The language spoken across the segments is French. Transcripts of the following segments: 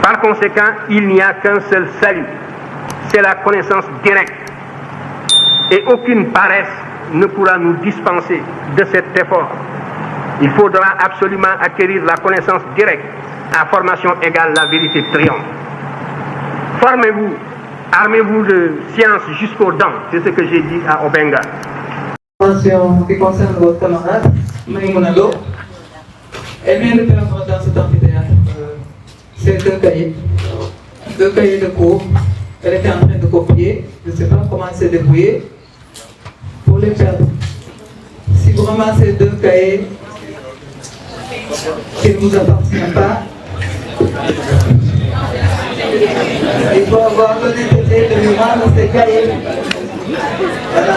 Par conséquent, il n'y a qu'un seul salut, c'est la connaissance directe. Et aucune paresse ne pourra nous dispenser de cet effort. Il faudra absolument acquérir la connaissance directe. À formation égale, la vérité triomphe. Formez-vous, armez-vous de science jusqu'aux dents, c'est ce que j'ai dit à Obenga. Qui concerne votre camarade, Maïmonado, elle vient de perdre dans cet amphithéâtre ces deux cahiers de cours. Elle était en train de copier, je ne sais pas comment elle s'est débrouillée pour les perdre. Si vous ramassez deux cahiers qui ne vous appartiennent pas, il faut avoir l'honnêteté de lui rendre ces cahiers. Voilà.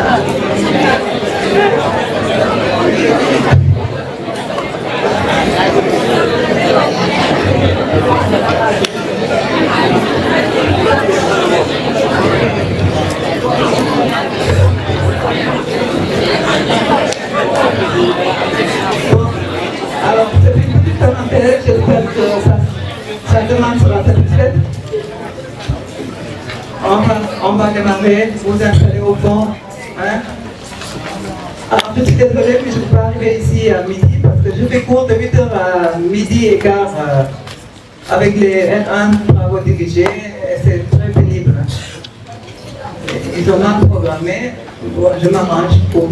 Alors, c'est une petite parenthèse, j'espère que sa demande sera satisfaite. On va démarrer, vous installer au fond. Hein? Alors, je suis désolée, mais je ne peux pas arriver ici à midi parce que je fais cours de 8h à midi et quart avec les N1 travaux dirigés et c'est très pénible. Ils ont mal programmé, je m'arrange pour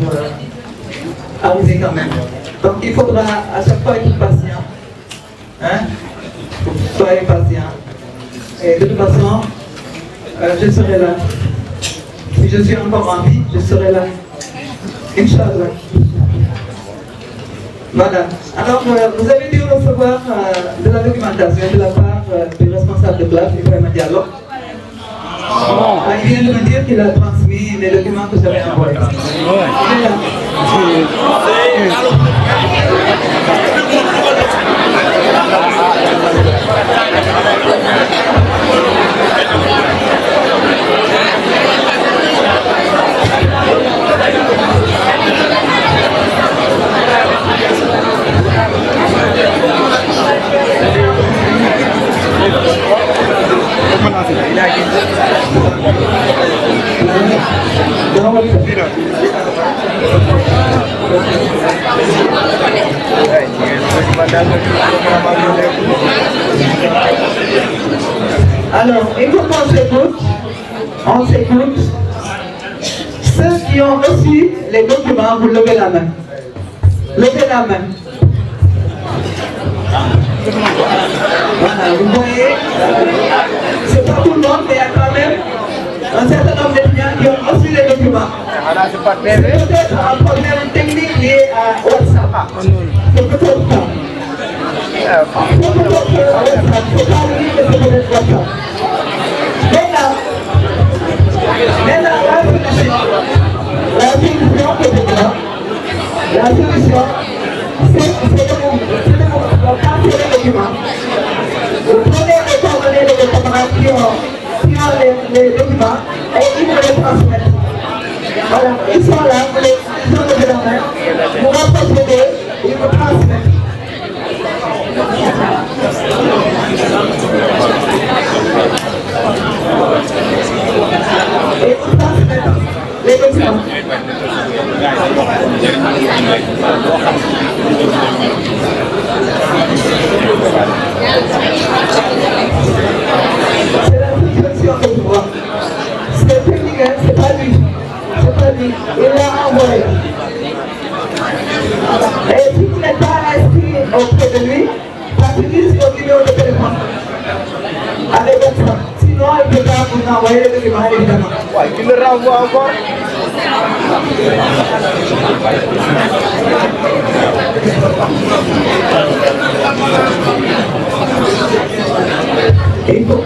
arriver quand même. Donc il faudra à chaque fois être patient. Hein? Soyez patient. Et de toute façon, je serai là. Si je suis encore en vie, je serai là. Inch'Allah. Voilà. Alors, vous avez dû recevoir de la documentation de la part du responsable de classe, Ibrahima Diallo. Il vient de me dire qu'il a transmis les documents que j'avais envoyés. Il est là. Alors, il faut qu'on s'écoute. Ceux qui ont reçu les documents, vous levez la main. Levez la main. Voilà, vous voyez, c'est pas tout le monde, mais il y a quand même un certain nombre d'étudiants qui ont reçu les documents. C'est peut-être un problème technique lié à WhatsApp. C'est peut-être ça. C'est peut-être WhatsApp. C'est pas lui, mais c'est peut-être WhatsApp. La solution que je vois, la solution, c'est de vous passer les documents. Vous prenez les coordonnées de vos camarades qui ont les documents et ils vous les transmettent. Voilà, ils sont là, vous les enlevez la main, vous rapprochez d'eux, ils vous transmettent. Et vous transmettez les documents. C'est la situation que je vois. C'est technique, c'est pas lui. C'est pas lui. Il l'a envoyé. Et si tu n'es pas inscrit auprès de lui, tu utilises ton numéro de téléphone avec WhatsApp. Sinon, il peut pas vous envoyer les documents, évidemment. Ouais, il le renvoie encore. Il faut.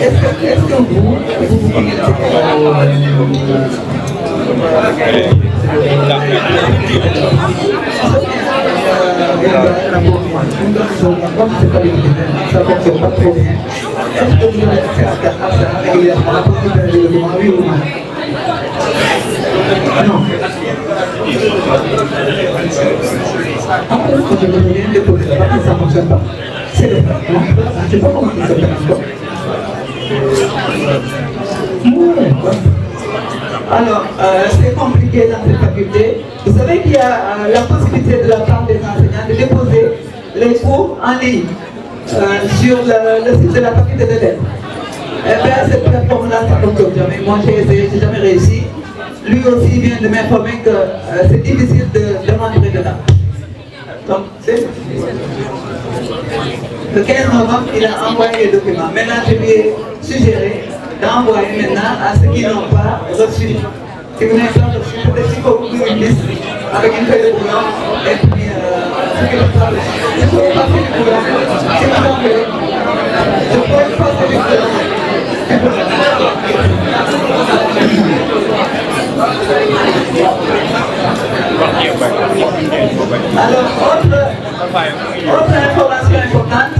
Est-ce que vous ça fonctionne pas très bien. Est-ce que vous allez faire à ça régulièrement pour faire des développements, oui ou non? Non. Après, quand je me viens de poser la partie, ça ne fonctionne pas. C'est le fait. Je ne sais pas comment ça s'appelle encore. Alors, c'est compliqué dans cette faculté. Vous savez qu'il y a la possibilité de la part des enseignants de déposer les cours en ligne sur le site de la faculté de lettres. Eh bien, cette plateforme-là, ça ne fonctionne jamais. Moi, j'ai essayé, je n'ai jamais réussi. Lui aussi vient de m'informer que c'est difficile de rentrer dedans. Donc, c'est... Le 15 novembre, il a envoyé les documents. Maintenant, je lui ai suggéré d'envoyer maintenant à ceux qui n'ont pas reçu. Si vous n'avez pas reçu, peut-être qu'il faut ouvrir une liste avec une feuille de boulot et puis ceux qui n'ont pas reçu. Il faut passer du boulot. Si vous en voulez, je peux passer du boulot. Alors, autre information importante.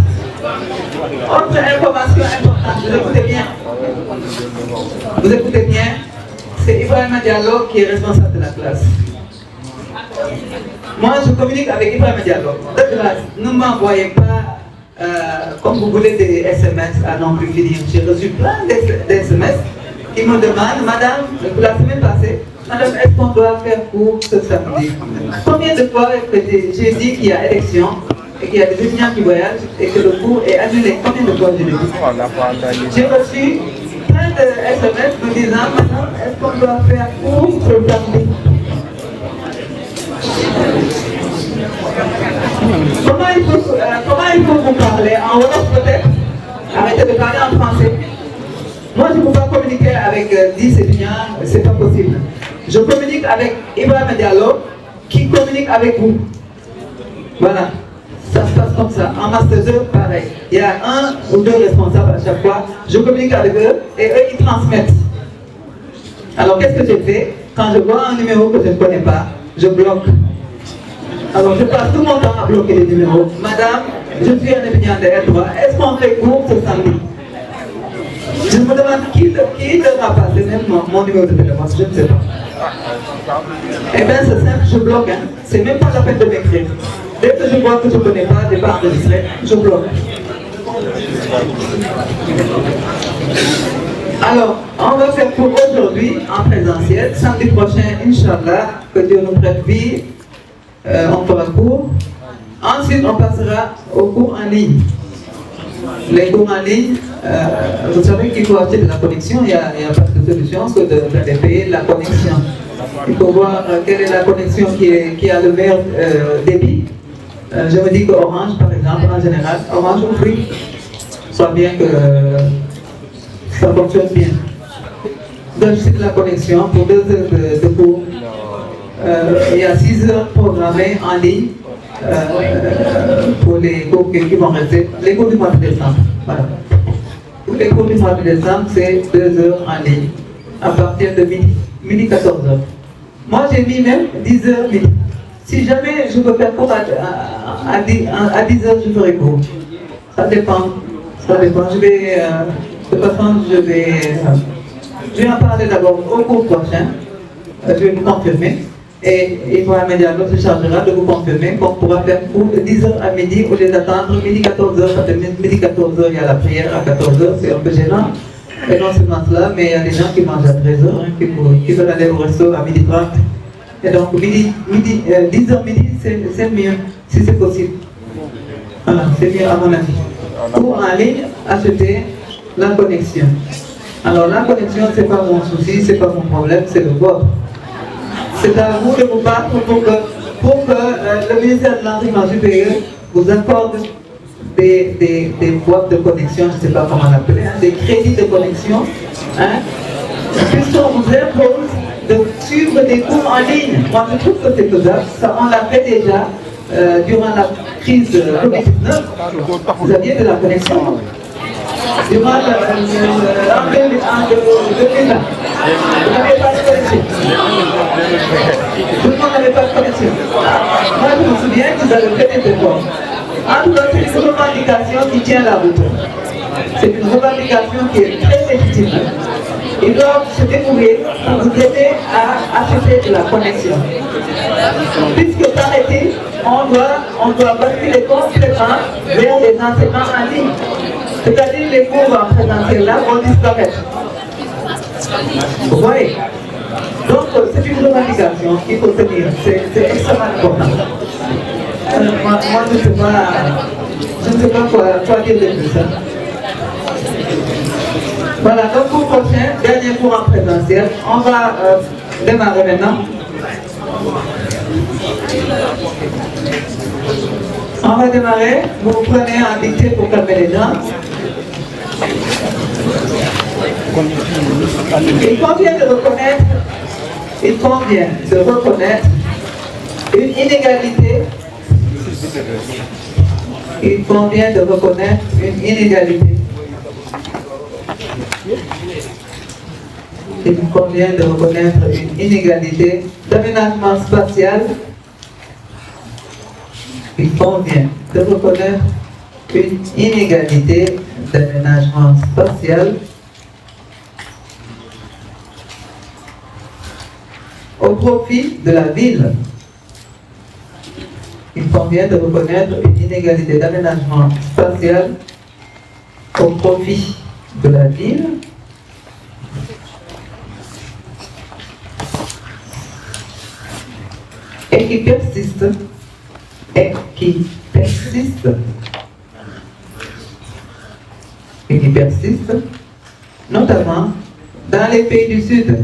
Vous écoutez bien. Vous écoutez bien. C'est Ibrahima Diallo qui est responsable de la classe. Moi, je communique avec Ibrahima Diallo. De grâce, ne m'envoyez pas, comme vous voulez, des SMS à non plus finir. J'ai reçu plein d'SMS qui me demandent, madame, la semaine passée, madame, est-ce qu'on doit faire cours ce samedi? Combien de fois j'ai dit qu'il y a élection et qu'il y a des étudiants qui voyagent et que le cours est annulé? Combien de fois je l'ai dit? J'ai reçu plein de SMS me disant, madame, est-ce qu'on doit faire cours ce samedi? Comment il faut vous parler? En wolof peut-être? Arrêtez de parler en français. Moi, je ne peux pas communiquer avec 10 étudiants, ce n'est pas possible. Je communique avec Ibrahima Diallo, qui communique avec vous. Voilà, ça se passe comme ça. En Master 2, pareil. Il y a un ou deux responsables à chaque fois. Je communique avec eux et eux, ils transmettent. Alors, qu'est-ce que je fais? Quand je vois un numéro que je ne connais pas, je bloque. Alors, je passe tout mon temps à bloquer les numéros. Madame, je suis un étudiant de L3. Est-ce qu'on fait cours ce samedi? Je me demande qui devra passer même mon numéro de téléphone, je ne sais pas. Eh bien, c'est simple, je bloque. Hein. C'est même pas la peine de m'écrire. Dès que je vois que je ne connais pas, je n'ai pas enregistré, je bloque. Alors, on va faire pour aujourd'hui en présentiel. Samedi prochain, Inch'Allah, que Dieu nous prête vie, on fera cours. Ensuite, on passera au cours en ligne. Les cours en ligne, vous savez qu'il faut acheter de la connexion, il n'y a pas de solution que de payer la connexion. Il faut voir quelle est la connexion qui a le meilleur débit. Je me dis qu'Orange, par exemple, en général, Orange ou Free, soit bien que ça fonctionne bien. Donc, c'est de la connexion pour 2 heures de cours. Il y a 6 heures programmées en ligne. Pour les cours qui vont rester, les cours du mois de décembre. Voilà. Pour les cours du mois de décembre, c'est 2 heures en ligne, à partir de midi 14h. Moi, j'ai mis même 10h midi. Si jamais je peux faire cours à 10h, je ferai cours. Ça dépend. Ça dépend. De toute façon, je vais en parler d'abord au cours prochain. Je vais vous confirmer. Et Ibrahima Diallo se chargera de vous confirmer qu'on pourra faire cours de 10h à midi au lieu d'attendre midi 14h. Parce que midi 14h, il y a la prière à 14h, c'est un peu gênant. Et non seulement cela, mais il y a des gens qui mangent à 13h, hein, qui veulent aller au resto à midi 30. Et donc 10h midi, c'est mieux, si c'est possible. Voilà, c'est mieux à mon avis. Pour en ligne, acheter la connexion. Alors la connexion, ce n'est pas mon souci, ce n'est pas mon problème, c'est le vôtre. C'est à vous de vous battre pour que le ministère de l'Enseignement supérieur vous accorde des boîtes de connexion, je ne sais pas comment l'appeler, hein, des crédits de connexion, hein, puisqu'on vous impose de suivre des cours en ligne. Moi, je trouve que c'est faisable. Ça, on l'a fait déjà durant crise de Covid-19, vous aviez de la connexion. Durant en 2020, vous n'avez pas de connexion. Tout le monde n'avait pas de connexion. Moi, je me souviens que vous avez fait des efforts. En tout cas, c'est une revendication qui tient la route. C'est une revendication qui est très légitime. Ils doivent se débrouiller pour vous aider à acheter de la connexion. Puisque par été, on doit basculer complètement vers les enseignements en ligne. C'est-à-dire les cours en présentiel là vont disparaître. Vous voyez? Donc c'est une revendication qu'il faut tenir. C'est extrêmement important. Moi je ne sais pas quoi dire de plus. Voilà, donc pour le prochain, dernier cours en présentiel, on va démarrer maintenant. On va démarrer, vous prenez un dictée pour calmer les gens. Il convient de reconnaître une inégalité. Il convient de reconnaître une inégalité. Il convient de reconnaître une inégalité d'aménagement spatial. Il convient de reconnaître une inégalité d'aménagement spatial au profit de la ville. Il convient de reconnaître une inégalité d'aménagement spatial au profit de la ville et qui persiste notamment dans les pays du Sud.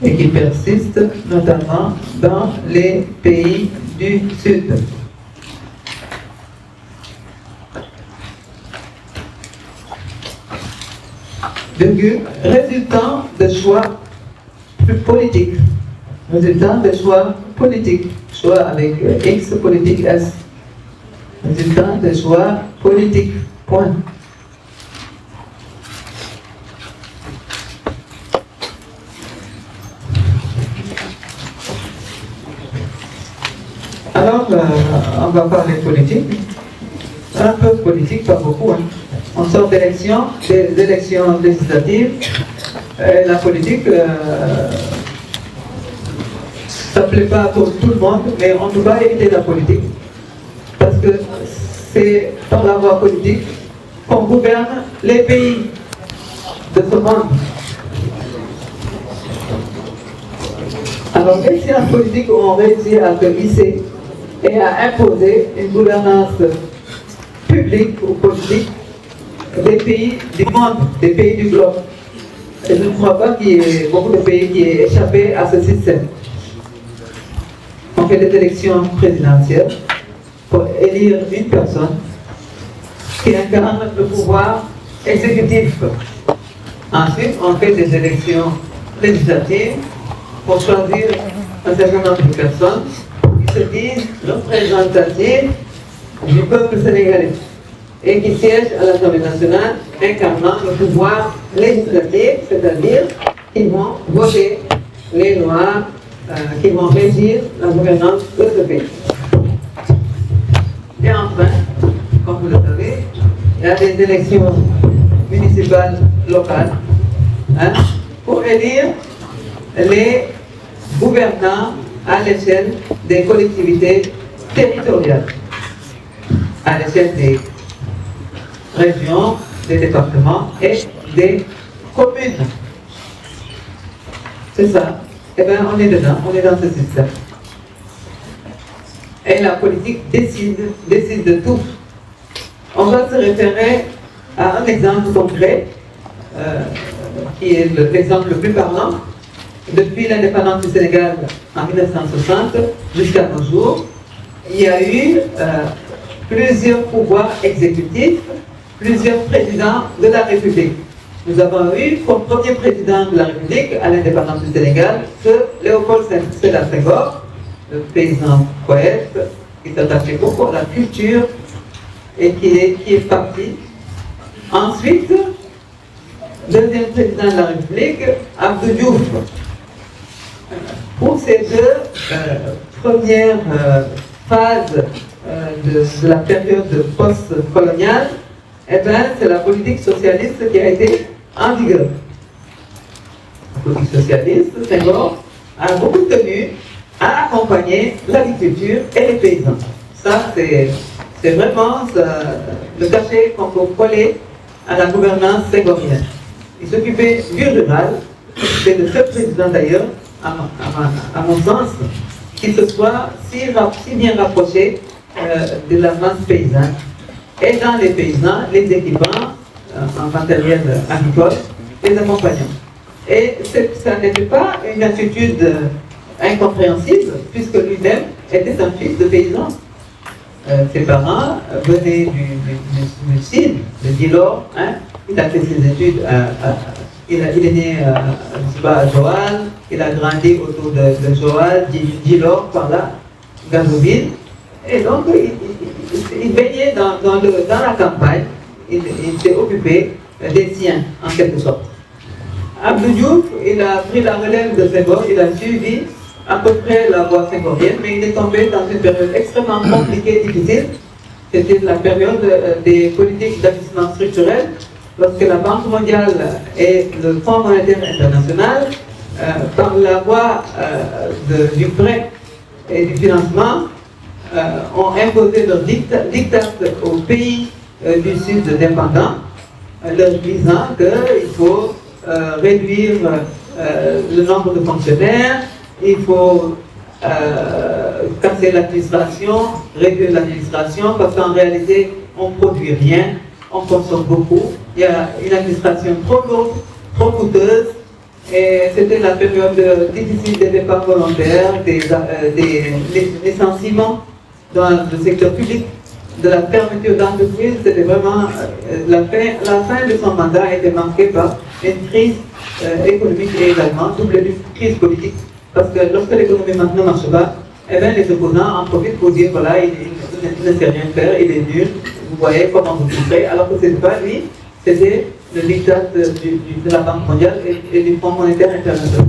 Et qui persiste notamment dans les pays du Sud. Résultant de choix politiques. Résultant de choix politiques. Choix avec X politique S. Résultant de choix politiques. Point. Alors, on va parler politique. Un peu politique, pas beaucoup. Hein. On sort d'élections, des élections législatives. La politique, ça ne plaît pas à tout le monde, mais on ne peut pas éviter la politique. Parce que c'est par la voie politique qu'on gouverne les pays de ce monde. Alors, les sciences politiques ont réussi à se hisser et à imposer une gouvernance publique ou politique des pays du monde, des pays du globe. Et je ne crois pas qu'il y ait beaucoup de pays qui aient échappé à ce système. On fait des élections présidentielles pour élire une personne qui incarne le pouvoir exécutif. Ensuite, on fait des élections législatives pour choisir un certain nombre de personnes qui se disent représentatives du peuple sénégalais et qui siègent à l'Assemblée nationale incarnant le pouvoir législatif, c'est-à-dire qu'ils vont voter les lois qui vont régir la gouvernance de ce pays. Et enfin, comme vous le savez, il y a des élections municipales locales pour élire les gouvernants à l'échelle des collectivités territoriales, à l'échelle des régions, des départements et des communes. C'est ça. Eh bien, on est dedans, on est dans ce système. Et la politique décide de tout. On va se référer à un exemple concret, qui est l'exemple le plus parlant. Depuis l'indépendance du Sénégal en 1960 jusqu'à nos jours, il y a eu plusieurs pouvoirs exécutifs, plusieurs présidents de la République. Nous avons eu comme premier président de la République à l'indépendance du Sénégal ce Léopold Sédar Senghor, le paysan poète, qui s'attachait beaucoup à la culture et qui est parti. Ensuite, deuxième président de la République, Abdou Diouf. Pour ces deux premières phases de la période post-coloniale, eh bien, c'est la politique socialiste qui a été en vigueur. La politique socialiste, Senghor, a beaucoup tenu à accompagner l'agriculture et les paysans. Ça, c'est vraiment le cachet qu'on peut coller à la gouvernance senghorienne. Il s'occupait du rural, c'est le seul président d'ailleurs, à mon sens, qui se soit si bien rapproché de la masse paysanne. Et dans les paysans, les équipements en matériel agricole, les accompagnants. Et ça n'était pas une attitude incompréhensible, puisque lui-même était un fils de paysan. Ses parents venaient du Sine, de Djilor. Hein. Il a fait ses études, il est né à Joal, il a grandi autour de Joal, Djilor, par là, Gazoville. Et donc, il baignait dans la campagne, il s'est occupé des siens, en quelque sorte. Abdou Diouf, il a pris la relève de Senghor, il a suivi à peu près la voie senghorienne, mais il est tombé dans une période extrêmement compliquée et difficile. C'était la période des politiques d'ajustement structurel, lorsque la Banque mondiale et le Fonds monétaire international, par la voie du prêt et du financement, ont imposé leur diktat aux pays du Sud dépendants, leur disant qu'il faut réduire le nombre de fonctionnaires, il faut casser l'administration, réduire l'administration, parce qu'en réalité, on ne produit rien, on consomme beaucoup. Il y a une administration trop lourde, trop coûteuse, et c'était la période difficile des départs volontaires, des licenciements dans le secteur public, de la fermeture d'entreprises. C'était vraiment la fin de son mandat a été marquée par une crise économique et également doublée d'une crise politique. Parce que lorsque l'économie maintenant ne marche pas, eh bien, les opposants en profitent pour dire voilà, il ne sait rien faire, il est nul, vous voyez comment vous souffrez, alors que ce n'était pas lui, c'était le diktat de la Banque mondiale et du Fonds monétaire international.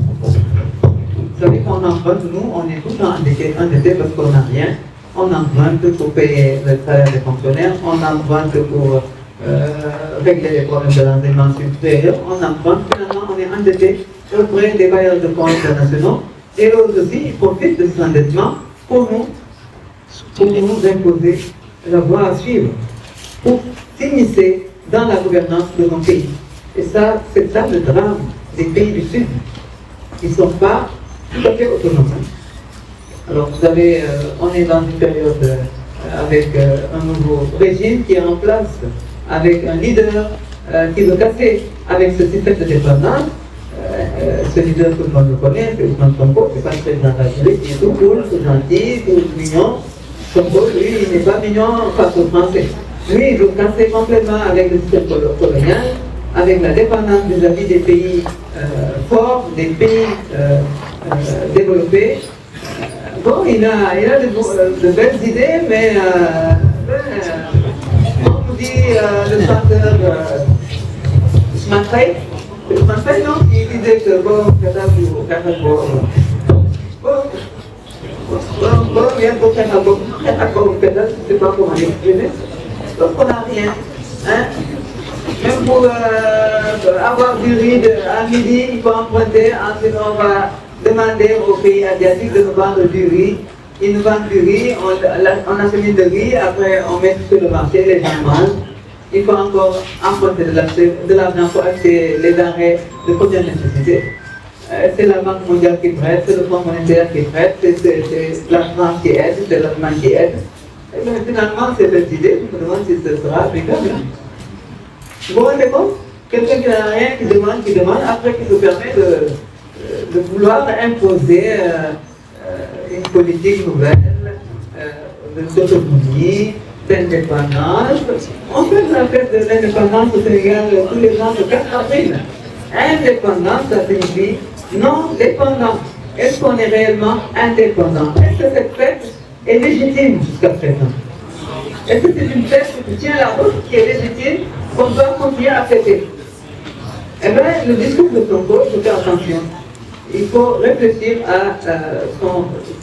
Vous savez qu'on emprunte, nous, on est tout le temps endettés parce qu'on n'a rien. On emprunte pour payer le salaire des fonctionnaires, on emprunte pour régler les problèmes de l'enseignement supérieur, on emprunte, finalement on est endetté auprès des bailleurs de fonds internationaux, et eux aussi ils profitent de cet endettement pour nous imposer la voie à suivre, pour s'immiscer dans la gouvernance de nos pays. Et ça, c'est ça le drame des pays du Sud. Ils ne sont pas tout à fait autonomes. Alors vous savez, on est dans une période avec un nouveau régime qui est en place, avec un leader qui veut casser avec ce système de dépendance. Ce leader, tout le monde le connaît, c'est Ousmane Sonko, c'est pas le président de la République, il est tout cool, tout gentil, tout mignon. Sonko, lui, il n'est pas mignon face aux Français. Lui, il veut casser complètement avec le système colonial, avec la dépendance vis-à-vis des pays forts, des pays développés. Bon, il a de belles idées, mais on nous dit le chanteur Ousmane Faye, non, il disait que bon, je ne sais pas comment l'exprimer, donc on n'a rien. Hein? Même pour avoir du riz à midi, il faut emprunter, ensuite on va demander aux pays asiatiques de nous vendre du riz. Ils nous vendent du riz, on achemine de riz, après on met sur le marché, les gens mangent. Il faut encore emprunter de l'argent pour acheter les denrées de première nécessité. C'est la Banque mondiale qui prête, c'est le Fonds monétaire qui prête, c'est la France qui aide, c'est l'Allemagne qui aide. Et bien, finalement, c'est cette idée, je me demande si ce sera applicable. Vous vous rendez compte? Quelqu'un qui n'a rien, qui demande, après qui se permet de vouloir imposer une politique nouvelle d'autonomie, d'indépendance. On fait la fête de l'indépendance au Sénégal tous les ans le 4 avril. Indépendance, ça signifie non dépendant. Est-ce qu'on est réellement indépendant? Est-ce que cette fête est légitime jusqu'à présent? Est-ce que c'est une fête que tu tiens la route qui est légitime, qu'on doit continuer à fêter? Eh bien, le discours de Sonko, il faut faire attention. Il faut réfléchir à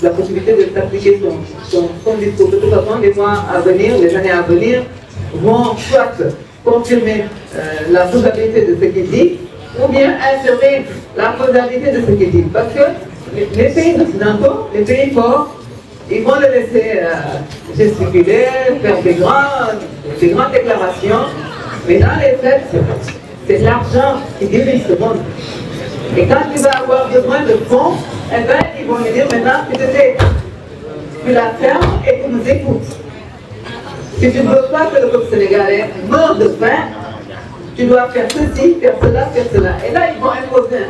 la possibilité d'appliquer son discours. De toute façon, les mois à venir, les années à venir, vont soit confirmer la faisabilité de ce qu'il dit, ou bien infirmer la faisabilité de ce qu'il dit. Parce que les pays occidentaux, les pays forts, ils vont le laisser gesticuler, faire des grandes déclarations, mais dans les faits, c'est l'argent qui dirige ce monde. Et quand tu vas avoir besoin de fonds, eh bien, ils vont lui dire maintenant, tu la fermes et tu nous écoutes. Si tu ne veux pas que le peuple sénégalais meure de faim, tu dois faire ceci, faire cela, faire cela. Et là, ils vont imposer.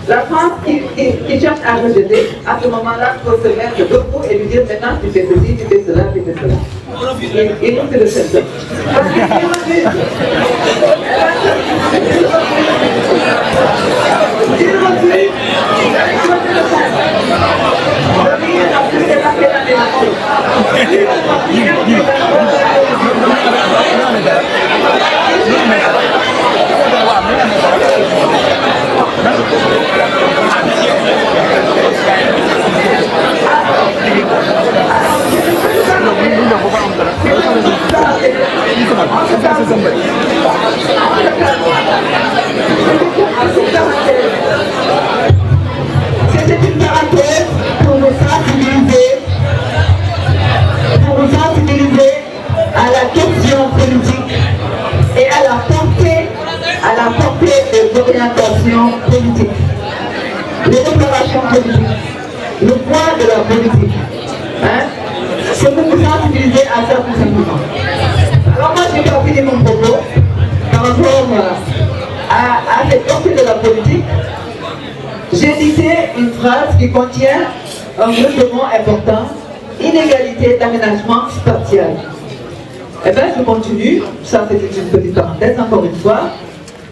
La France qui cherche à rejeter, à ce moment-là, il faut se mettre debout et lui dire maintenant, tu fais ceci, tu fais cela, tu fais cela. Et nous, c'est le seul. Parce que c'était une parenthèse pour nous sensibiliser à la question politique et à la portée des orientations politiques, les déclarations politiques, le poids de la politique. C'est pour nous sensibiliser à ça tout simplement. Alors moi, je vais pas finir mon propos par rapport à cette portée de la politique. J'ai cité une phrase qui contient un mot important, inégalité d'aménagement spatial. Eh bien, je continue, ça c'était une petite parenthèse, encore une fois.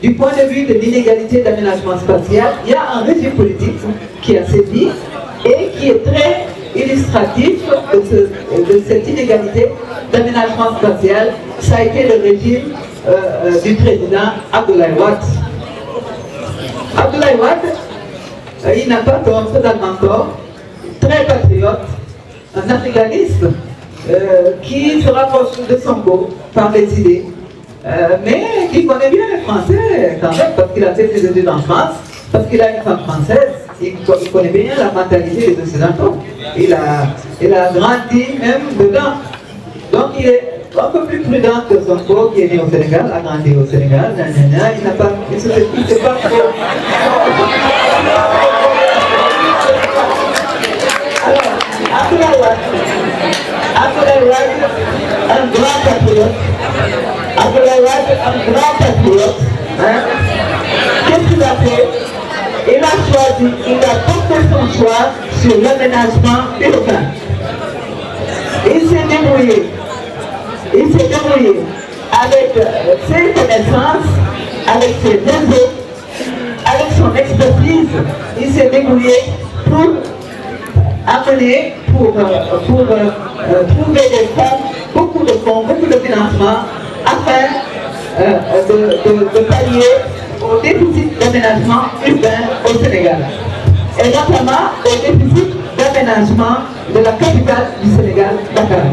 Du point de vue de l'inégalité d'aménagement spatial, il y a un régime politique qui a sévi et qui est très illustratif de cette inégalité d'aménagement spatial. Ça a été le régime du président Abdoulaye Wade. Abdoulaye Wade, il n'a pas tort, totalement tort, très patriote, un africaniste qui se rapproche de Sonko par les idées, mais qui connaît bien les Français quand même, parce qu'il a fait ses études en France, parce qu'il a une femme française, il connaît bien la mentalité des Occidentaux. Il a grandi même dedans. Donc il est un peu plus prudent que Sonko qui est né au Sénégal, a grandi au Sénégal, il n'a pas, il se fait pas trop. Alors, Abdoulaye Wade, un grand patriote. Abdoulaye Wade, un grand patriote. Qu'est-ce qu'il a fait? Il a choisi, il a porté son choix sur l'aménagement urbain. Il s'est débrouillé. Il s'est débrouillé avec ses connaissances, avec ses réseaux, avec son expertise. Il s'est débrouillé pour amener, pour trouver des fonds, beaucoup de fonds, beaucoup de financement, afin de pallier au déficit d'aménagement urbain au Sénégal. Et notamment au déficit d'aménagement de la capitale du Sénégal, Dakar.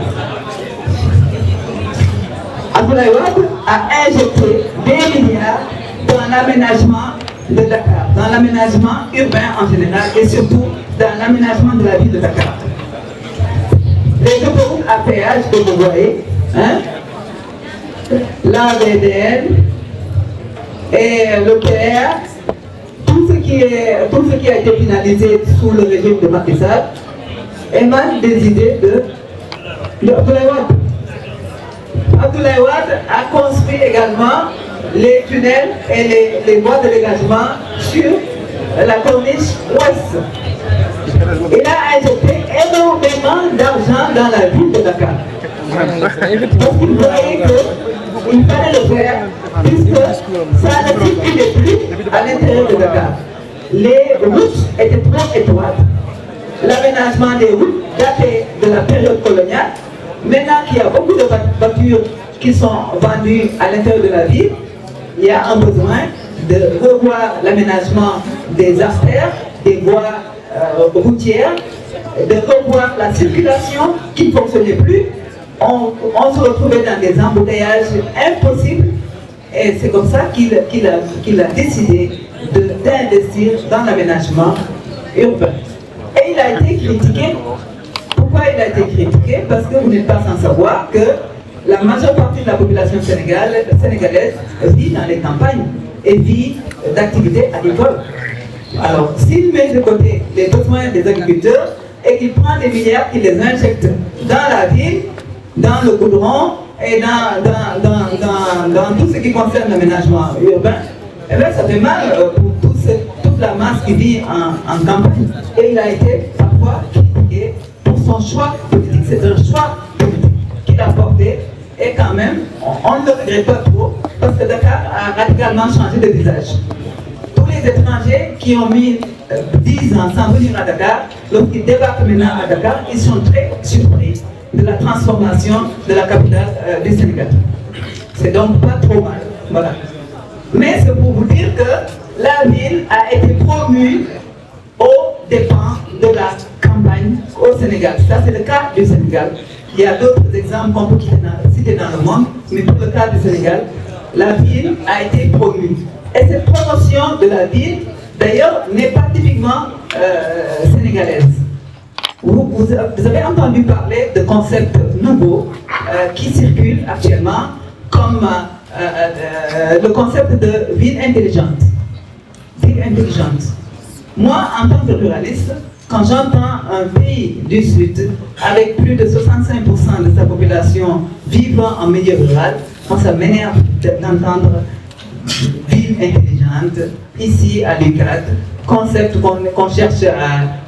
Abdoulaye Wade a injecté des milliards dans l'aménagement de Dakar, dans l'aménagement urbain en général et surtout dans l'aménagement de la ville de Dakar. Les autoroutes à péage que vous voyez, la VDN et le PR, tout ce qui a été finalisé sous le régime de Macky Sall émane des idées de Abdoulaye Wade. Abdoulaye Wade a construit également les tunnels et les voies de dégagement sur la corniche ouest. Il a injecté énormément d'argent dans la ville de Dakar. Parce qu'il voyait qu'il fallait le faire, puisque ça ne circulait plus à l'intérieur de Dakar. Les routes étaient trop étroites. l'aménagement des routes daté de la période coloniale. Maintenant qu'il y a beaucoup de voitures qui sont vendues à l'intérieur de la ville, il y a un besoin de revoir l'aménagement des artères, des voies routières, de revoir la circulation qui ne fonctionnait plus. On se retrouvait dans des embouteillages impossibles et c'est comme ça qu'il a décidé d'investir dans l'aménagement urbain. Et il a été critiqué. Pourquoi il a été critiqué? Parce que vous n'êtes pas sans savoir que la majeure partie de la population sénégalaise vit dans les campagnes et vit d'activités agricoles. Alors, s'il met de côté les besoins des agriculteurs et qu'il prend des milliards, qu'il les injecte dans la ville, dans le goudron et dans tout ce qui concerne l'aménagement urbain, eh bien, ça fait mal pour toute la masse qui vit en campagne. Et il a été parfois critiqué pour son choix politique. C'est un choix politique qu'il a porté et quand même, on ne le regrette pas trop parce que Dakar a radicalement changé de visage. Tous les étrangers qui ont mis 10 ans sans venir à Dakar, lorsqu'ils débarquent maintenant à Dakar, ils sont très surpris de la transformation de la capitale du Sénégal. C'est donc pas trop mal. Voilà. Mais c'est pour vous dire que la ville a été promue aux dépens de la campagne au Sénégal. Ça, c'est le cas du Sénégal. Il y a d'autres exemples qu'on peut citer dans le monde, mais pour le cas du Sénégal, la ville a été promue. Et cette promotion de la ville, d'ailleurs, n'est pas typiquement sénégalaise. Vous avez entendu parler de concepts nouveaux qui circulent actuellement, comme le concept de ville intelligente. Ville intelligente. Moi, en tant que ruraliste, quand j'entends un pays du Sud avec plus de 65% de sa population vivant en milieu rural, moi ça m'énerve d'entendre ville intelligente ici à l'UCAD, concept qu'on cherche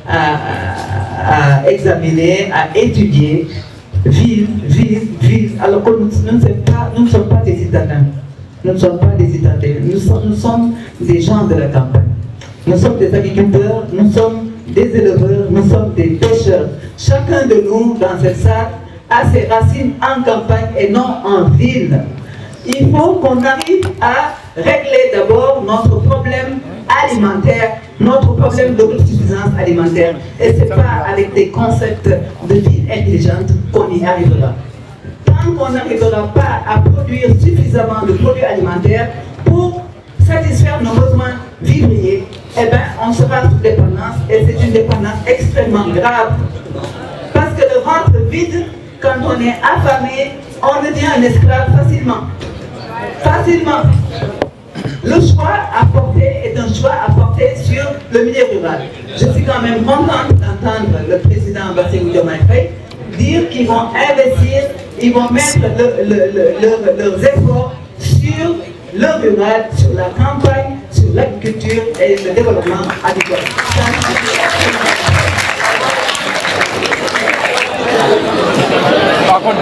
à examiner, à étudier, ville, alors que nous ne sommes pas des citadins. Nous ne sommes pas des citadins, nous sommes des gens de la campagne. Nous sommes des agriculteurs, nous sommes des éleveurs, nous sommes des pêcheurs. Chacun de nous dans cette salle a ses racines en campagne et non en ville. Il faut qu'on arrive à régler d'abord notre problème alimentaire, notre problème d'autosuffisance alimentaire. Et ce n'est pas avec des concepts de ville intelligente qu'on y arrivera. Tant qu'on n'arrivera pas à produire suffisamment de produits alimentaires pour satisfaire nos besoins vivriers, eh bien, on sera sous dépendance et c'est une dépendance extrêmement grave. Parce que le ventre vide, quand on est affamé, on devient un esclave facilement. Facilement. Le choix à porter est un choix à porter sur le milieu rural. Je suis quand même contente d'entendre le président Bassirou Diomaye Faye dire qu'ils vont investir, ils vont mettre leurs efforts sur le rural, sur la campagne, sur l'agriculture et le développement agricole. Par contre,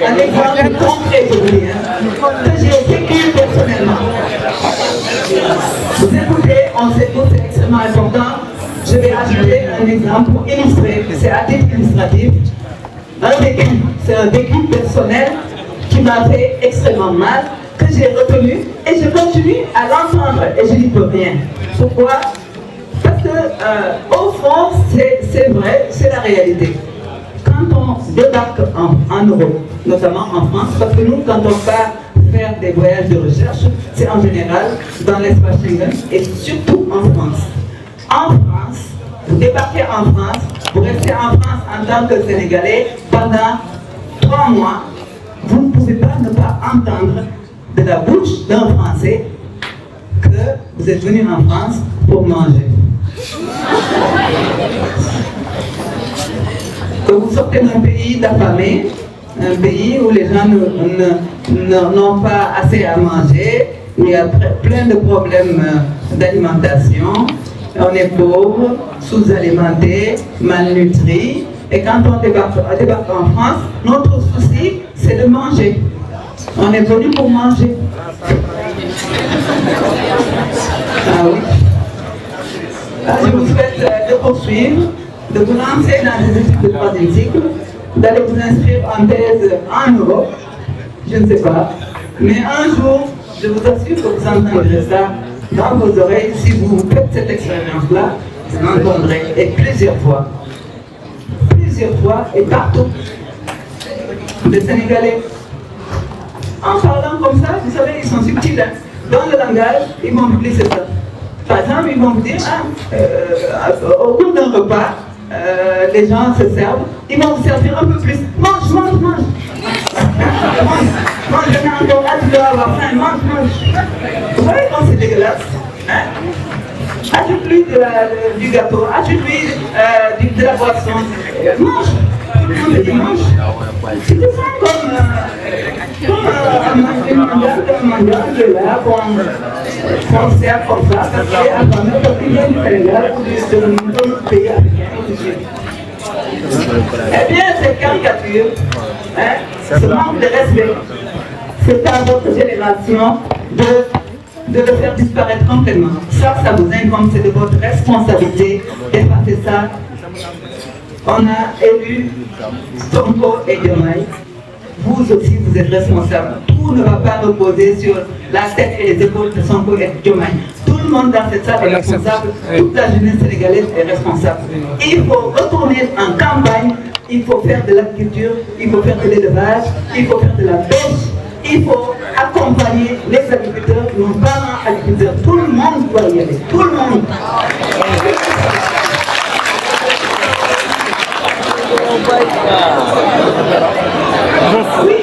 un exemple concret que j'ai vécu personnellement. Vous écoutez, on s'écoute, c'est extrêmement important. Je vais ajouter un exemple pour illustrer, c'est à titre illustratif. C'est un vécu personnel qui m'a fait extrêmement mal, que j'ai retenu et je continue à l'entendre et je n'y peux rien. Pourquoi? Parce que au fond, c'est vrai, c'est la réalité. Quand on débarque en Europe, notamment en France, parce que nous, quand on part faire des voyages de recherche, c'est en général dans l'espace Schengen et surtout en France. En France, vous débarquez en France, vous restez en France en tant que Sénégalais pendant 3 mois, vous ne pouvez pas ne pas entendre de la bouche d'un Français que vous êtes venu en France pour manger. Que vous sortez d'un pays d'affamés un pays où les gens n'ont pas assez à manger, il y a plein de problèmes d'alimentation, on est pauvre, sous-alimenté, malnutri, et quand on débarque en France, notre souci c'est de manger. On est venu pour manger. Ah oui. Je vous souhaite de poursuivre, de vous lancer dans les études de troisième cycle, d'aller vous inscrire en thèse en Europe, je ne sais pas, mais un jour, je vous assure que vous entendrez ça dans vos oreilles. Si vous faites cette expérience-là, vous l'entendrez, et plusieurs fois et partout. Les Sénégalais, en parlant comme ça, vous savez, ils sont subtils. Hein. Dans le langage, ils vont vous glisser ça. Par exemple, ils vont vous dire, au cours d'un repas, les gens se servent, ils vont vous servir un peu plus. Mange, mange, mange. Mange, je n'ai encore hâte de avoir faim, mange, mange. Vous voyez quand c'est dégueulasse, hein? Ajoute-lui du gâteau, ajoute-lui de la boisson. Mange. Mange. C'est ça comme un mandat qui est là, qu'on sert comme ça, parce qu'il y a quand même quelqu'un du Sénégal ou de notre pays africain ou du Sud. Eh bien, cette caricature, ce manque de respect, c'est à votre génération de le faire disparaître complètement. Ça vous incombe, c'est de votre responsabilité d'effacer ça. On a élu Sonko et Diomaye. Vous aussi, vous êtes responsables. Tout ne va pas reposer sur la tête et les épaules de Sonko et Diomaye. Tout le monde dans cette salle est responsable. Toute la jeunesse sénégalaise est responsable. Il faut retourner en campagne. Il faut faire de l'agriculture. Il faut faire de l'élevage. Il faut faire de la pêche. Il faut accompagner les agriculteurs, nos parents agriculteurs. Tout le monde doit y aller. Tout le monde. Oui.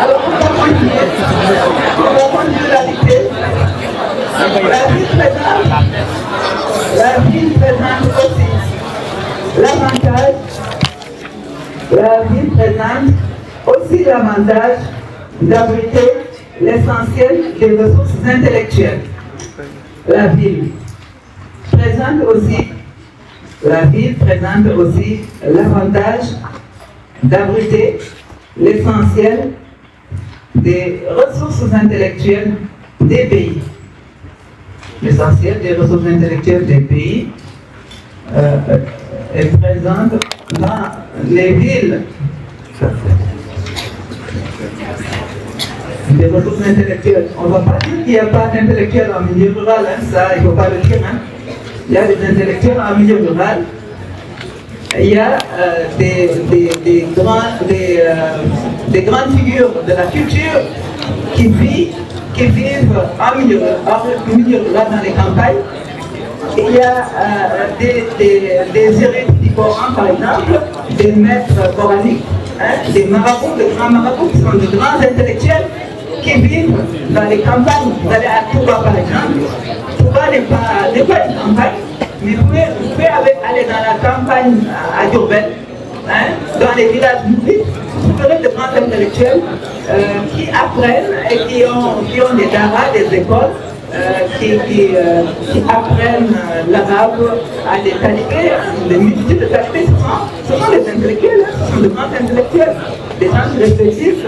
Alors, pour continuer la dictée, la ville présente aussi l'avantage, d'abriter l'essentiel des ressources intellectuelles. La ville présente aussi l'avantage d'abriter l'essentiel des ressources intellectuelles des pays. L'essentiel des ressources intellectuelles des pays est présente dans les villes. Des ressources intellectuelles. On ne va pas dire qu'il n'y a pas d'intellectuels en milieu rural, hein, ça, il ne faut pas le dire. Hein. Il y a des intellectuels en milieu rural. Il y a des grandes figures de la culture qui vivent en milieu rural dans les campagnes. Il y a des érudits du Coran, par exemple, des maîtres coraniques, hein, des marabouts, de grands marabouts qui sont de grands intellectuels qui vivent dans les campagnes. Vous allez à Touba, par exemple. Touba n'est pas une campagne, mais vous pouvez aller dans la campagne à Diourbel, hein, dans les villages publics. Vous verrez de grands intellectuels qui apprennent et qui ont des daras, des écoles, qui apprennent l'arabe à des talibés, des multitudes de talibés. Ce sont des intellectuels, ce sont de grands intellectuels, des gens qui réfléchissent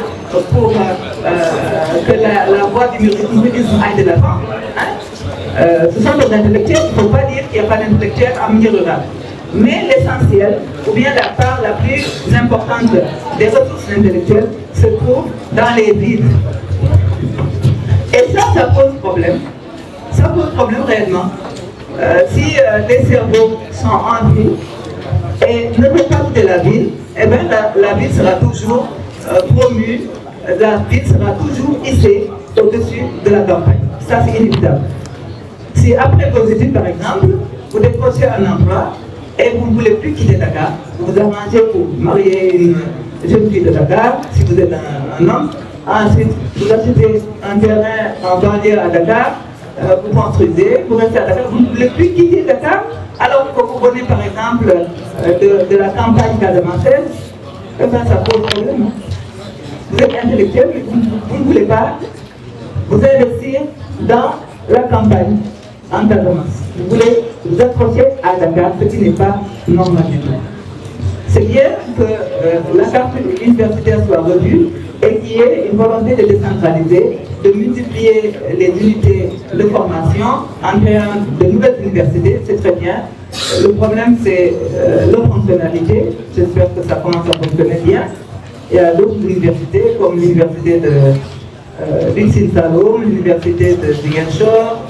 pour que la voie du mouridisme aille de l'avant. Hein. Ce sont des intellectuels, il ne faut pas dire qu'il n'y a pas d'intellectuels en milieu rural. Mais l'essentiel, ou bien la part la plus importante des ressources intellectuelles, se trouve dans les villes. Et ça pose problème. Ça pose problème réellement. Si les cerveaux sont en ville et ne peuvent pas quitter la ville, eh bien la ville sera toujours promue, la ville sera toujours hissée au-dessus de la campagne. Ça, c'est inévitable. Si après vos études, par exemple, vous décrochez un emploi et vous ne voulez plus quitter Dakar, vous vous arrangez pour marier une jeune fille de Dakar, si vous êtes un homme, Ensuite, vous achetez un terrain en banlieue à Dakar, vous construisez, vous restez à Dakar, vous ne voulez plus quitter Dakar, alors que vous venez par exemple de la campagne casamançaise, eh bien ça pose problème. Vous êtes intellectuel, mais vous ne voulez pas vous investir dans la campagne en Casamance. Vous voulez vous accrocher à Dakar, ce qui n'est pas normal du tout. C'est bien que la carte universitaire soit revue et qu'il y ait une volonté de décentraliser, de multiplier les unités de formation en créant de nouvelles universités, c'est très bien. Le problème, c'est leur fonctionnalité. J'espère que ça commence à fonctionner bien. Il y a d'autres universités, comme l'université de l'Unsine Saloum, l'université de Ziguinchor.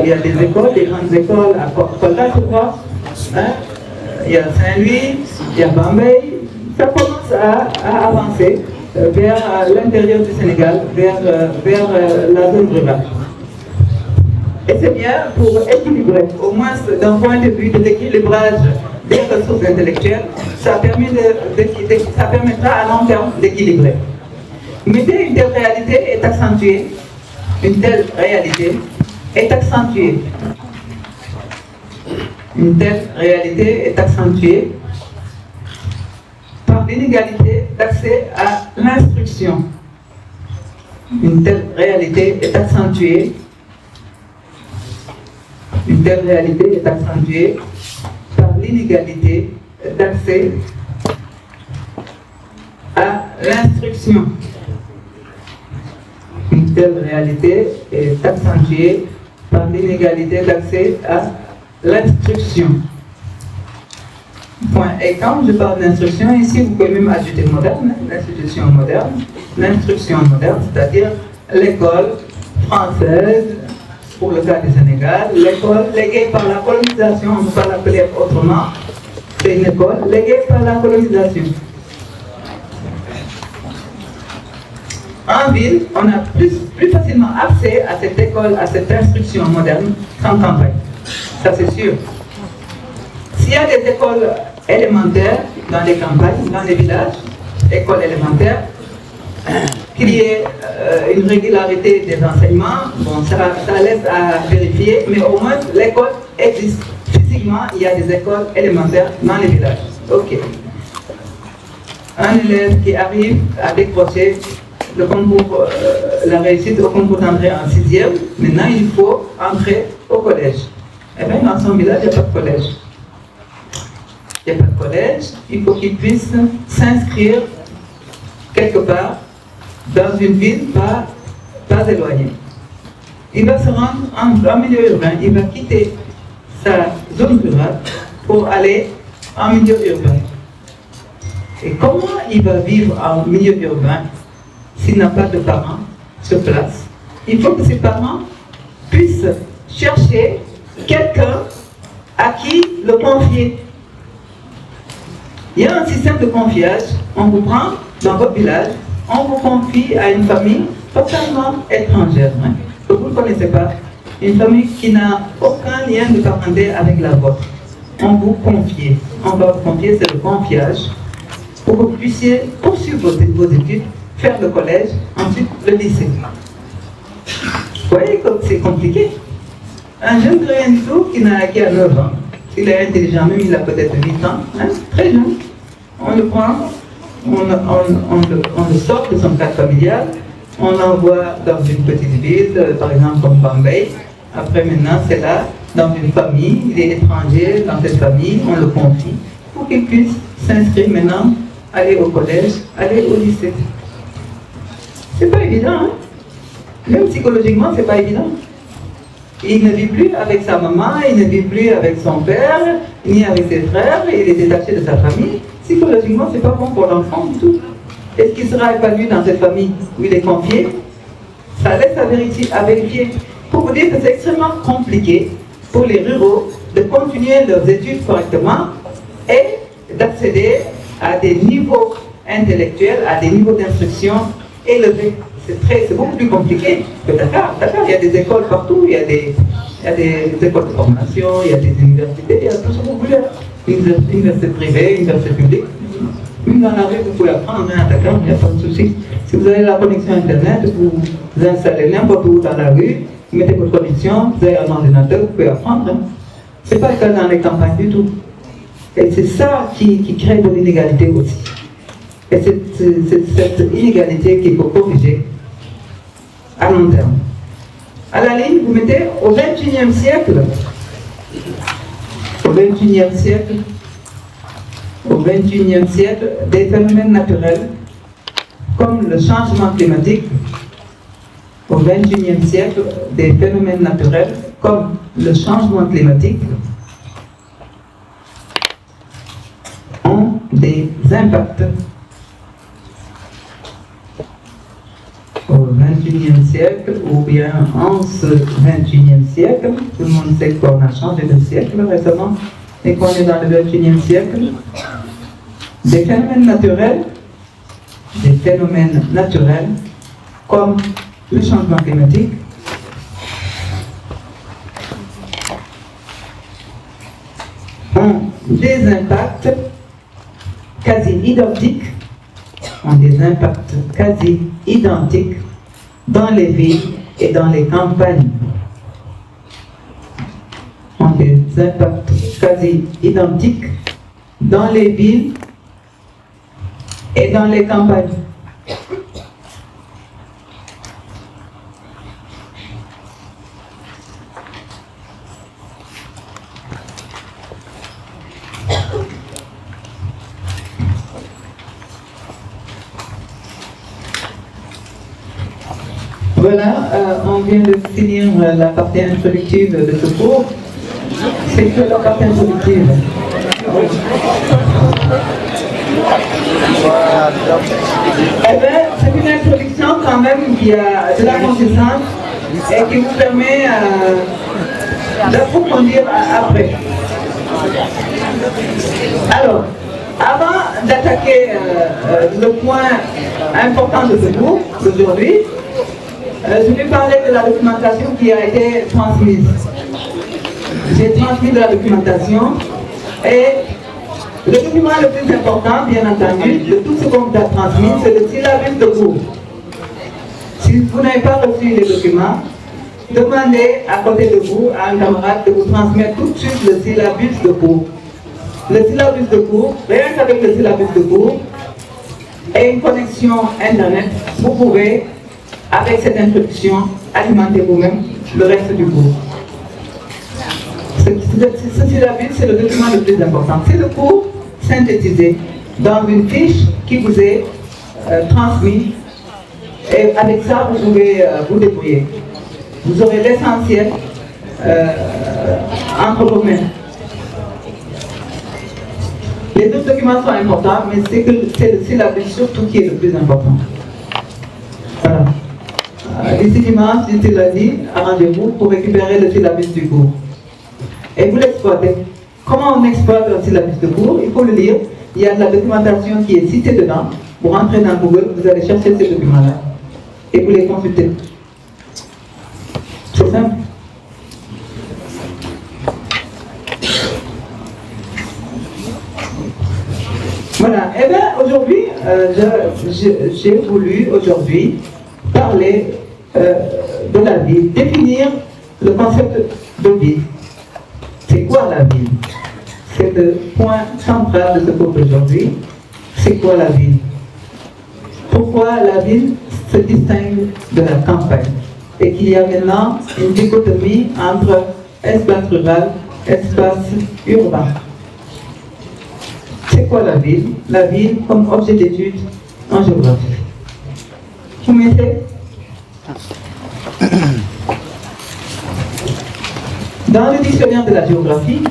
Il y a des écoles, des grandes écoles à Kolda, je crois. Hein? Il y a Saint-Louis, il y a Bambey. Ça commence à avancer vers l'intérieur du Sénégal, vers la zone rurale. Et c'est bien pour équilibrer, au moins d'un point de vue de l'équilibrage des ressources intellectuelles, ça permettra à long terme d'équilibrer. Mais une telle réalité est accentuée, une telle réalité est accentuée. Une telle réalité est accentuée par l'inégalité d'accès à l'instruction. Une telle réalité est accentuée. Une telle réalité est accentuée par l'inégalité d'accès à l'instruction. Une telle réalité est accentuée par l'inégalité d'accès à l'instruction. Point. Et quand je parle d'instruction, ici vous pouvez même ajouter moderne, l'institution moderne, l'instruction moderne, c'est-à-dire l'école française, pour le cas du Sénégal, l'école léguée par la colonisation, on ne peut pas l'appeler autrement, c'est une école léguée par la colonisation. En ville, on a plus facilement accès à cette école, à cette instruction moderne qu'en campagne. Ça c'est sûr. S'il y a des écoles élémentaires dans les campagnes, dans les villages, écoles élémentaires, qu'il y ait une régularité des enseignements, bon, ça laisse à vérifier, mais au moins l'école existe. Physiquement, il y a des écoles élémentaires dans les villages. Ok. Un élève qui arrive à décrocher le concours, la réussite au concours d'entrée en 6e, maintenant il faut entrer au collège. Eh bien, dans son village, il n'y a pas de collège. Il n'y a pas de collège, il faut qu'il puisse s'inscrire quelque part dans une ville pas éloignée. Il va se rendre en milieu urbain, il va quitter sa zone rurale pour aller en milieu urbain. Et comment il va vivre en milieu urbain s'il n'a pas de parents sur place? Il faut que ses parents puissent chercher quelqu'un à qui le confier. Il y a un système de confiage. On vous prend dans votre village, on vous confie à une famille totalement étrangère, hein, que vous ne connaissez pas, une famille qui n'a aucun lien de parenté avec la vôtre. On vous confie. On va vous confier, c'est le confiage, pour que vous puissiez poursuivre vos études, faire le collège, ensuite le lycée. Vous voyez comme c'est compliqué. Un jeune de rien du tout qui a 9 ans, s'il est intelligent, même il a peut-être 8 ans, hein, très jeune, on le prend, on le sort de son cadre familial, on l'envoie dans une petite ville, par exemple comme Bambey. Après maintenant, c'est là, dans une famille, il est étranger dans cette famille, on le confie, pour qu'il puisse s'inscrire maintenant, aller au collège, aller au lycée. C'est pas évident, hein? Même psychologiquement, c'est pas évident. Il ne vit plus avec sa maman, il ne vit plus avec son père, ni avec ses frères, il est détaché de sa famille. Psychologiquement, c'est pas bon pour l'enfant du tout. Est-ce qu'il sera épanoui dans cette famille où il est confié? Ça laisse à vérifier. Pour vous dire que c'est extrêmement compliqué pour les ruraux de continuer leurs études correctement et d'accéder à des niveaux intellectuels, à des niveaux d'instruction élevés. C'est beaucoup plus compliqué que Dakar. Dakar, il y a des écoles partout, il y a des écoles de formation, il y a des universités, il y a tout ce que vous voulez. Université privée, université publique. Mais Même dans la rue, vous pouvez apprendre, hein, d'accord, il n'y a pas de souci. Si vous avez la connexion Internet, vous installez n'importe où dans la rue, vous mettez votre connexion, vous avez un ordinateur, vous pouvez apprendre. Hein. Ce n'est pas le cas dans les campagnes du tout. Et c'est ça qui crée de l'inégalité aussi. Et c'est cette inégalité qu'il faut corriger à long terme. À la ligne, vous mettez au XXIe siècle, des phénomènes naturels comme le changement climatique, au XXIe siècle, des phénomènes naturels comme le changement climatique ont des impacts. Au XXIe siècle, ou bien en ce XXIe siècle, tout le monde sait qu'on a changé de siècle récemment, et qu'on est dans le XXIe siècle, des phénomènes naturels, comme le changement climatique, ont des impacts quasi identiques dans les villes et dans les campagnes. Ont des impacts quasi identiques dans les villes et dans les campagnes. Voilà, on vient de finir la partie introductive de ce cours. C'est que la partie introductive. Eh bien, c'est une introduction quand même qui a de la consistance et qui vous permet d'approfondir après. Alors, avant d'attaquer le point important de ce cours d'aujourd'hui, je vais parler de la documentation qui a été transmise. J'ai transmis de la documentation et le document le plus important, bien entendu, de tout ce qu'on vous a transmis, c'est le syllabus de cours. Si vous n'avez pas reçu les documents, demandez à côté de vous, à un camarade, de vous transmettre tout de suite le syllabus de cours. Le syllabus de cours, rien qu'avec le syllabus de cours et une connexion Internet, vous pouvez, avec cette introduction, alimenter vous-même le reste du cours. Ce syllabus, c'est le document le plus important. C'est le cours synthétisé dans une fiche qui vous est transmise. Et avec ça, vous pouvez vous débrouiller. Vous aurez l'essentiel entre vos mains. Les autres documents sont importants, mais c'est le syllabus surtout qui est le plus important. Voilà. D'ici dimanche, d'ici lundi, arrangez-vous pour récupérer le syllabus du cours. Et vous l'exploitez. Comment on exploite un syllabus de cours? Il faut le lire. Il y a de la documentation qui est citée dedans. Vous rentrez dans Google, vous allez chercher ces documents-là et vous les consultez. C'est simple. Voilà. Eh bien, aujourd'hui, j'ai voulu aujourd'hui parler de la ville, définir le concept de ville. C'est quoi la ville? C'est le point central de ce cours d'aujourd'hui. C'est quoi la ville? Pourquoi la ville se distingue de la campagne? Et qu'il y a maintenant une dichotomie entre espace rural et espace urbain. C'est quoi la ville? La ville comme objet d'étude en géographie. Vous mettez? Dans le dictionnaire de la géographie,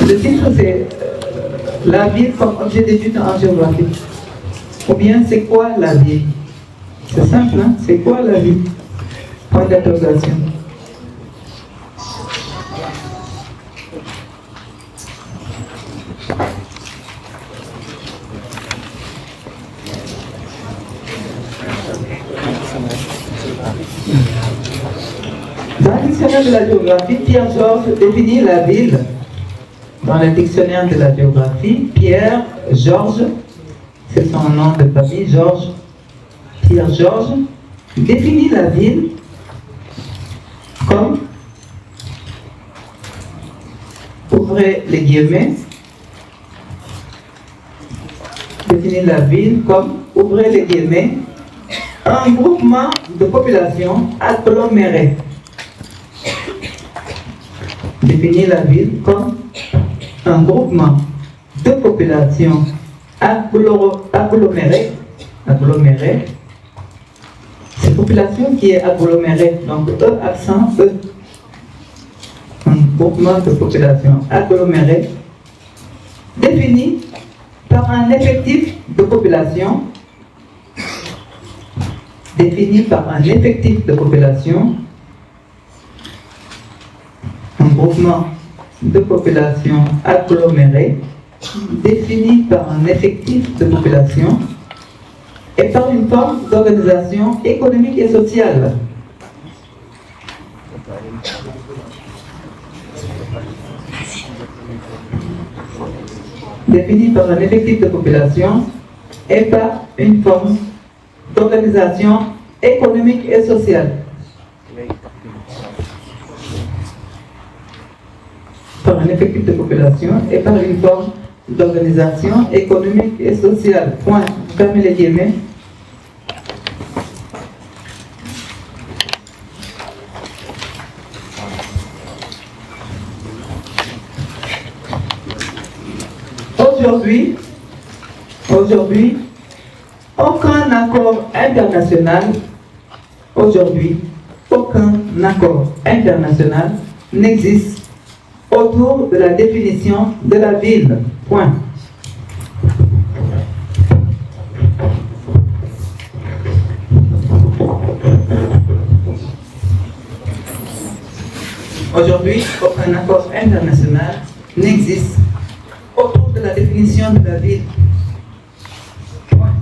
le titre c'est la ville comme objet d'étude en géographie. Ou bien c'est quoi la ville? C'est simple, hein? C'est quoi la ville? Point d'interrogation. Dans le dictionnaire de la géographie, Pierre-Georges définit la ville. Dans le dictionnaire de la géographie, Pierre-Georges, c'est son nom de famille, Georges, Pierre-Georges, définit la ville comme, ouvrez les guillemets, définit la ville comme, ouvrez les guillemets, un groupement de population agglomérée. Définit la ville comme un groupement de population agglomérée. C'est population qui est agglomérée, donc E accent E. Un groupement de population agglomérée défini par un effectif de population un groupement de population agglomérée défini par un effectif de population et par une forme d'organisation économique et sociale. Défini par un effectif de population et par une forme d'organisation économique et sociale. Par un effectif de population et par une forme d'organisation économique et sociale. Point. Fermez les guillemets. Aujourd'hui, aucun accord international n'existe autour de la définition de la ville. Point. Aujourd'hui, aucun accord international n'existe autour de la définition de la ville. Point.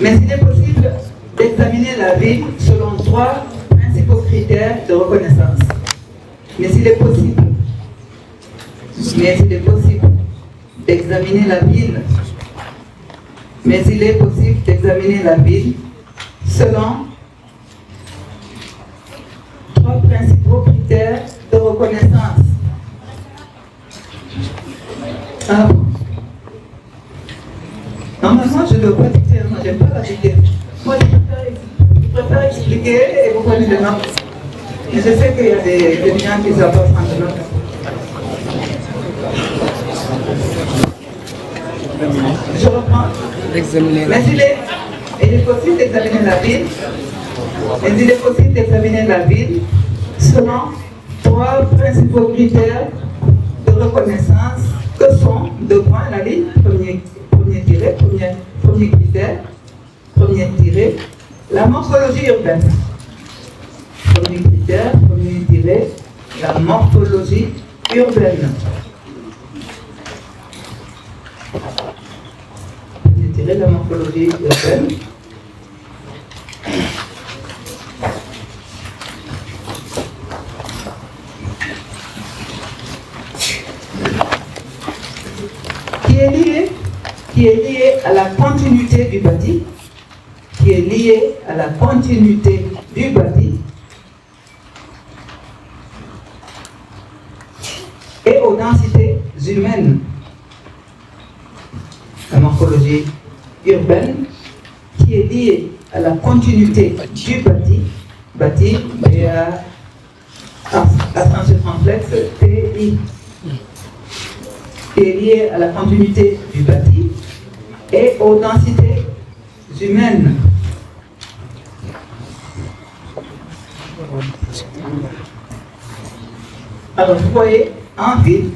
Mais il est possible d'examiner la ville selon 3 principaux critères de reconnaissance. Mais il est possible d'examiner la ville. Mais il est possible d'examiner la ville selon 3 principaux critères de reconnaissance. Normalement, je ne dois pas dicter, moi je n'aime pas la dicter. Moi je préfère expliquer et vous prenez des notes. Et je sais qu'il y a des gens qui ne savent pas prendre des notes. Je reprends. Mais il est possible d'examiner la ville. Mais il est possible d'examiner la ville selon 3 principaux critères de reconnaissance que sont 2 points la ligne, premier critère, premier tiré, la morphologie urbaine. Premier critère, premier tiré, la morphologie urbaine. Premier tiré, la morphologie urbaine. Qui est lié à la continuité du bâti, et aux densités humaines. La morphologie urbaine qui est liée à la continuité du bâti et à ascenseur complexe TI, qui est liée à la continuité du bâti et aux densités humaines. Alors vous voyez, en ville,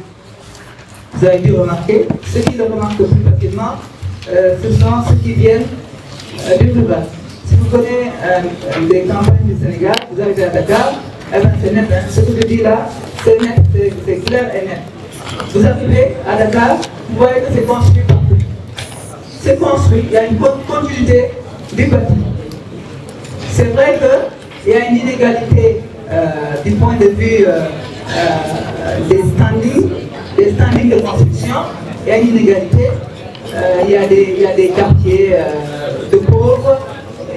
vous avez dû remarquer, ceux qui le remarquent plus facilement, ce sont ceux qui viennent du rural. Si vous connaissez des campagnes du Sénégal, vous arrivez à Dakar, eh bien c'est net, hein. Ce que je dis là, c'est net, c'est clair et net. Vous arrivez à Dakar, vous voyez que c'est construit partout. C'est construit, il y a une continuité du bâti. C'est vrai qu'il y a une inégalité du point de vue des standings de construction. Il y a une inégalité. Il y a des quartiers de pauvres,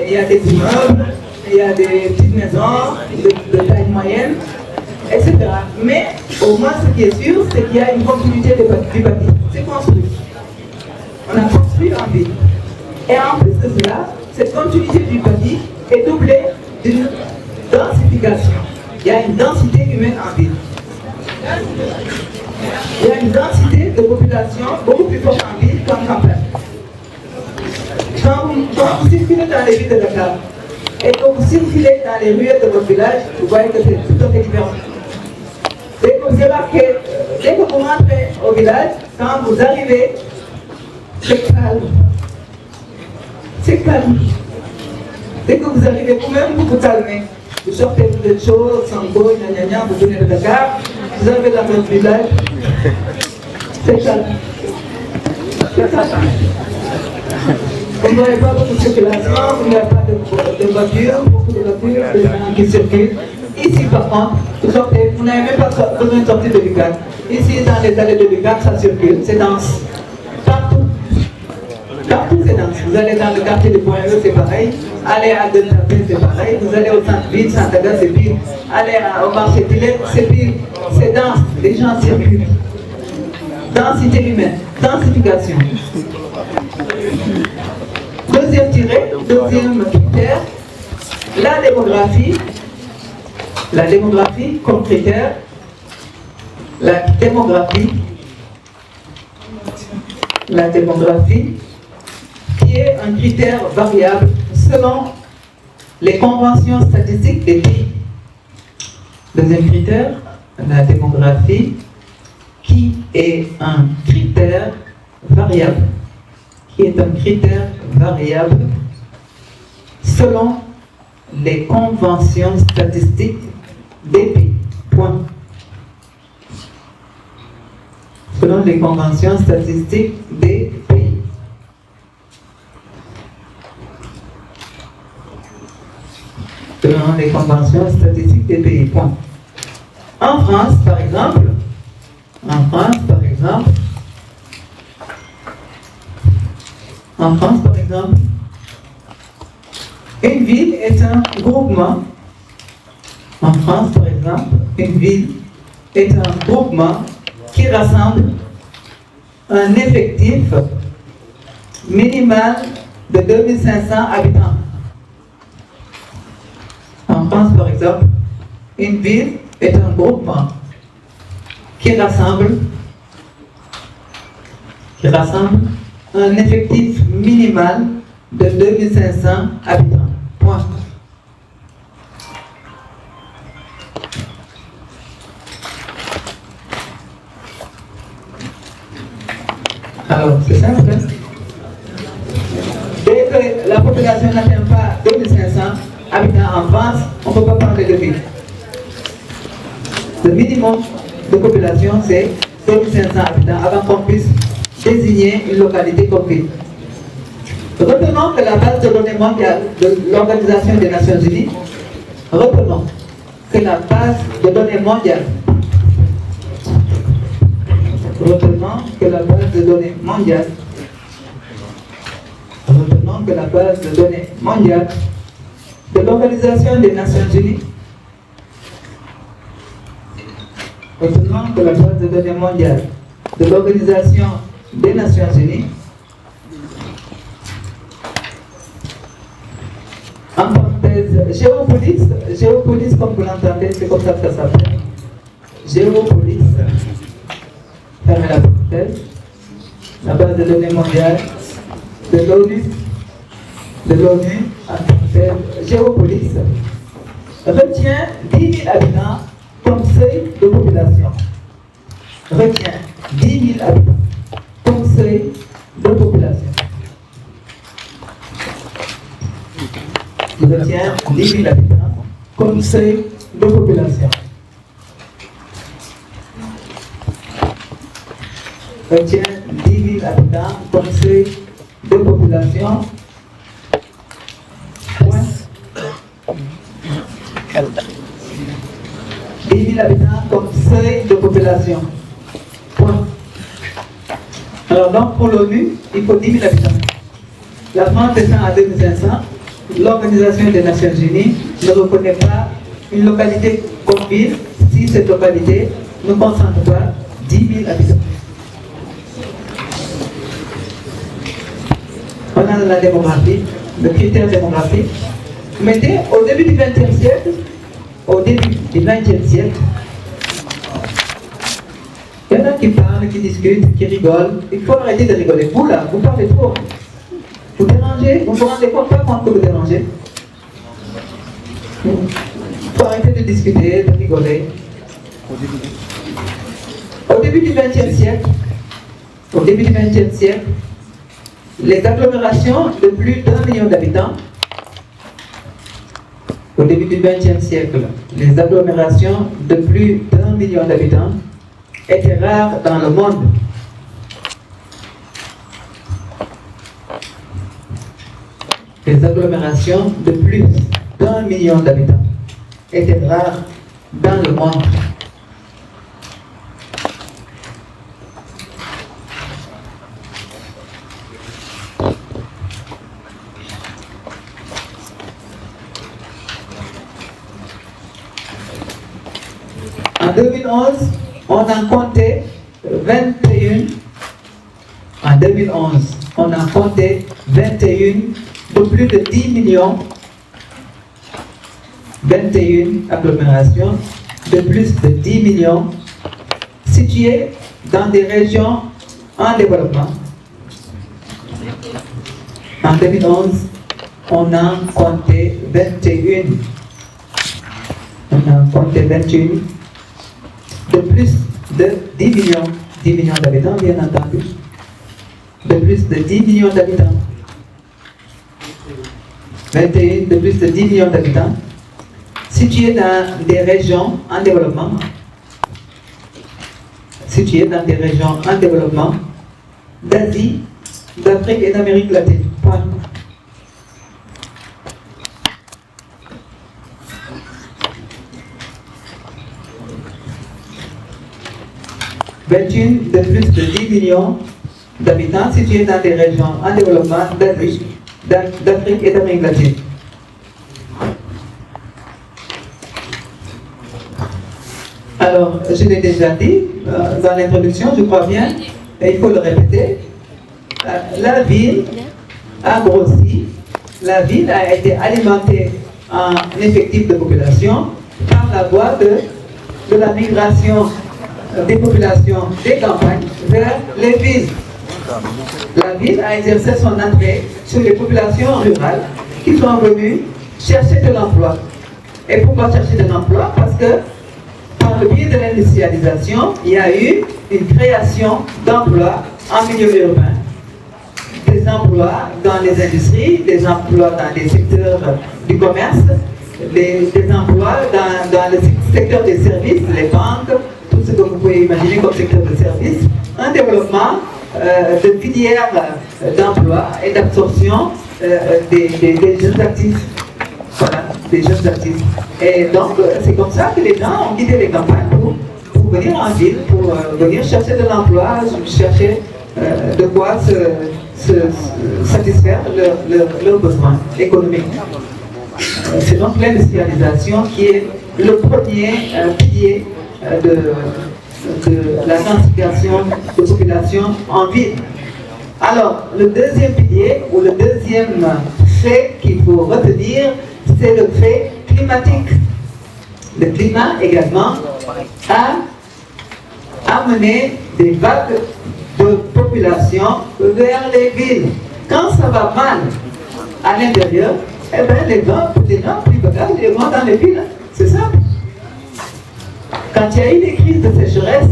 il y a des immeubles, il y a des petites maisons de taille moyenne, etc. Mais au moins ce qui est sûr, c'est qu'il y a une continuité du bâti. C'est construit. On a construit en ville. Et en plus de cela, cette continuité du bâti est doublée d'une densification. Il y a une densité humaine en ville. Il y a une densité de population beaucoup plus forte en ville qu'en campagne. Quand vous circulez dans les villes de Dakar et que vous circulez dans les ruelles de votre village, vous voyez que c'est tout à fait différent. Dès que vous rentrez au village, quand vous arrivez, c'est calme. C'est calme. Dès que vous arrivez, vous-même, vous vous calmez. Vous sortez de choses, Sango, Nyanya, vous venez de Dakar, vous arrivez dans votre village, c'est calme. C'est calme. Vous n'avez pas beaucoup de circulation, vous n'avez pas de voitures, beaucoup de voitures, de gens qui circulent. Ici, par contre, vous sortez, vous n'avez même pas besoin de sortir de Lucan. Ici, dans les allées de Lucan, ça circule, c'est dense. Partout. Partout, c'est dense. Vous allez dans le quartier de Point-E, c'est pareil. Allez à Deltapé, c'est pareil. Vous allez au centre-ville, Santaga, c'est pire. Allez au marché Tillet, c'est pire. C'est dense, les gens circulent. Densité humaine, densification. Deuxième tiré, deuxième critère, la démographie. La démographie comme critère. La démographie qui est un critère variable selon les conventions statistiques des pays. Deuxième critère, la démographie qui est un critère variable. Qui est un critère variable selon les conventions statistiques des pays. Point. Selon les conventions statistiques des pays. Selon les conventions statistiques des pays. Point. En France, par exemple, une ville est un groupement. En France, par exemple, une ville est un groupement qui rassemble un effectif minimal de 2500 habitants. En France, par exemple, une ville est un groupement qui rassemble un effectif minimal de 2500 habitants. Point. Alors, c'est simple. Dès que la population n'atteint pas 2500 habitants en France, on ne peut pas parler de ville. Le minimum de population, c'est 2500 habitants avant qu'on puisse désigner une localité comme ville. Retenons que la base de données mondiale de l'Organisation des Nations Unies, retenons que la base de données mondiale de l'Organisation des Nations Unies, retenons que la base de données mondiale de l'Organisation des Nations Unies, en parenthèse, géopolice comme vous l'entendez, c'est comme ça que ça s'appelle. Géopolice, fermez la parenthèse, la base de données mondiale de l'ONU, en parenthèse, géopolice, retient 10 000 habitants comme seuil de population. Retient 10 000 habitants comme seuil de population. Retient 10 000 habitants comme seuil de population. retient 10 000 habitants comme seuil de population. Point. 10 000 habitants comme seuil de population. Point. Alors donc pour l'ONU, il faut 10 000 habitants. La France descend à 2500. L'Organisation des Nations Unies ne reconnaît pas une localité comme ville si cette localité ne concentre pas 10 000 habitants. On a la démographie, le critère démographique. Mettez au début du XXe siècle, il y en a qui parlent, qui discutent, qui rigolent. Il faut arrêter de rigoler. Vous là, vous parlez trop. Vous dérangez, vous ne vous rendez pas compte que vous dérangez. Il faut arrêter de discuter, de rigoler. Au début du XXe siècle, les agglomérations de plus d'1 million d'habitants, au début du XXe siècle, les agglomérations de plus d'1 million d'habitants étaient rares dans le monde. Les agglomérations de plus d'1 million d'habitants étaient rares dans le monde. En 2011, on en comptait 21. En 2011, on en comptait 21 de plus de 10 millions, 21 agglomérations de plus de 10 millions situées dans des régions en développement. En 2011, on en comptait 21. On en comptait 21 de plus de 10 millions d'habitants, bien entendu. De plus de 10 millions d'habitants. 21 de plus de 10 millions d'habitants, situés dans des régions en développement. Situés dans des régions en développement d'Asie, d'Afrique et d'Amérique latine. Point. De plus de 10 millions d'habitants situés dans des régions en développement d'Asie, d'Afrique et d'Amérique latine. Alors, je l'ai déjà dit dans l'introduction, je crois bien, et il faut le répéter, la ville a grossi, la ville a été alimentée en effectif de population par la voie de la migration des populations des campagnes vers les villes. La ville a exercé son entrée sur les populations rurales qui sont venues chercher de l'emploi. Et pourquoi chercher de l'emploi? Parce que par le biais de l'industrialisation, il y a eu une création d'emplois en milieu urbain. Des emplois dans les industries, des emplois dans les secteurs du commerce, des emplois dans le secteur des services, les banques, tout ce que vous pouvez imaginer comme secteur de services, un développement de filières d'emploi et d'absorption des jeunes actifs. Voilà, des jeunes actifs. Et donc, c'est comme ça que les gens ont quitté les campagnes pour venir en ville, pour venir chercher de l'emploi, chercher de quoi satisfaire leurs besoins économiques. C'est donc l'industrialisation qui est le premier pilier de la densification de population en ville. Alors, le deuxième pilier, ou le deuxième fait qu'il faut retenir, c'est le fait climatique. Le climat également a amené des vagues de population vers les villes. Quand ça va mal à l'intérieur, eh bien les gens plus bagages, ils vont dans les villes. C'est simple. Quand il y a eu des crises de sécheresse,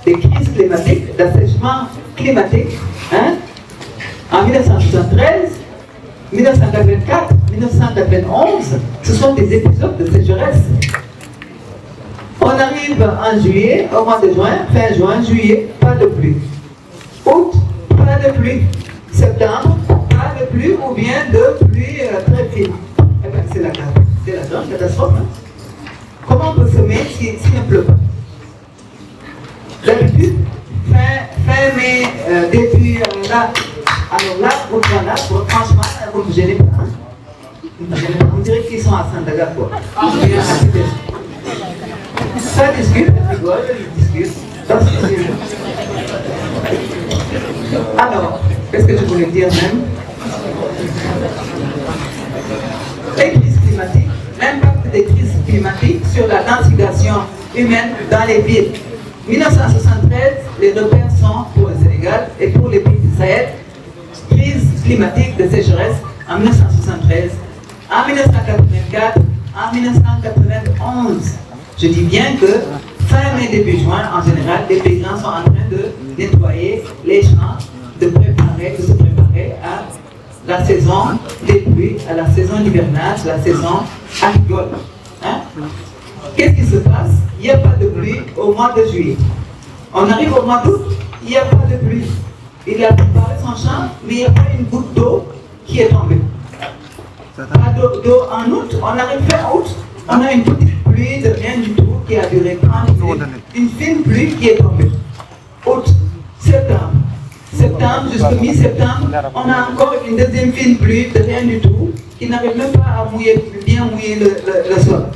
des crises climatiques, d'assèchement climatique, en 1973, 1984, 1991, ce sont des épisodes de sécheresse. On arrive en juillet, au mois de juin, fin juin, juillet, pas de pluie. Août, pas de pluie. Septembre, pas de pluie ou bien de pluie très fine. Eh bien, c'est la grande catastrophe. Hein? Comment on peut semer s'il ne pleut pas? D'habitude, fin mai, début là, alors là, franchement, vous ne me gênez pas. Hein? On dirait qu'ils sont à Sandaga, quoi. Ça discute, ils rigolent, ils discutent. Alors, qu'est-ce que je voulais dire même? Les crises climatiques, l'impact des crises climatiques sur la densification humaine dans les villes. 1973, les repères sont pour le Sénégal et pour les pays du Sahel. Crise climatique de sécheresse en 1973, en 1984, en 1991. Je dis bien que fin mai, début juin, en général, les paysans sont en train de nettoyer les champs, de se préparer à la saison des pluies, à la saison hivernage, la saison agricole. Hein? Qu'est-ce qui se passe? Il n'y a pas de pluie au mois de juillet. On arrive au mois d'août, il n'y a pas de pluie. Il a préparé son champ, mais il n'y a pas une goutte d'eau qui est tombée. Pas d'eau en août, on arrive fin août, on a une petite pluie de rien du tout qui a duré 30 minutes. Une fine pluie qui est tombée. Août, septembre. Septembre jusqu'à mi-septembre, on a encore une deuxième fine pluie de rien du tout qui n'arrive même pas à bien mouiller le sol.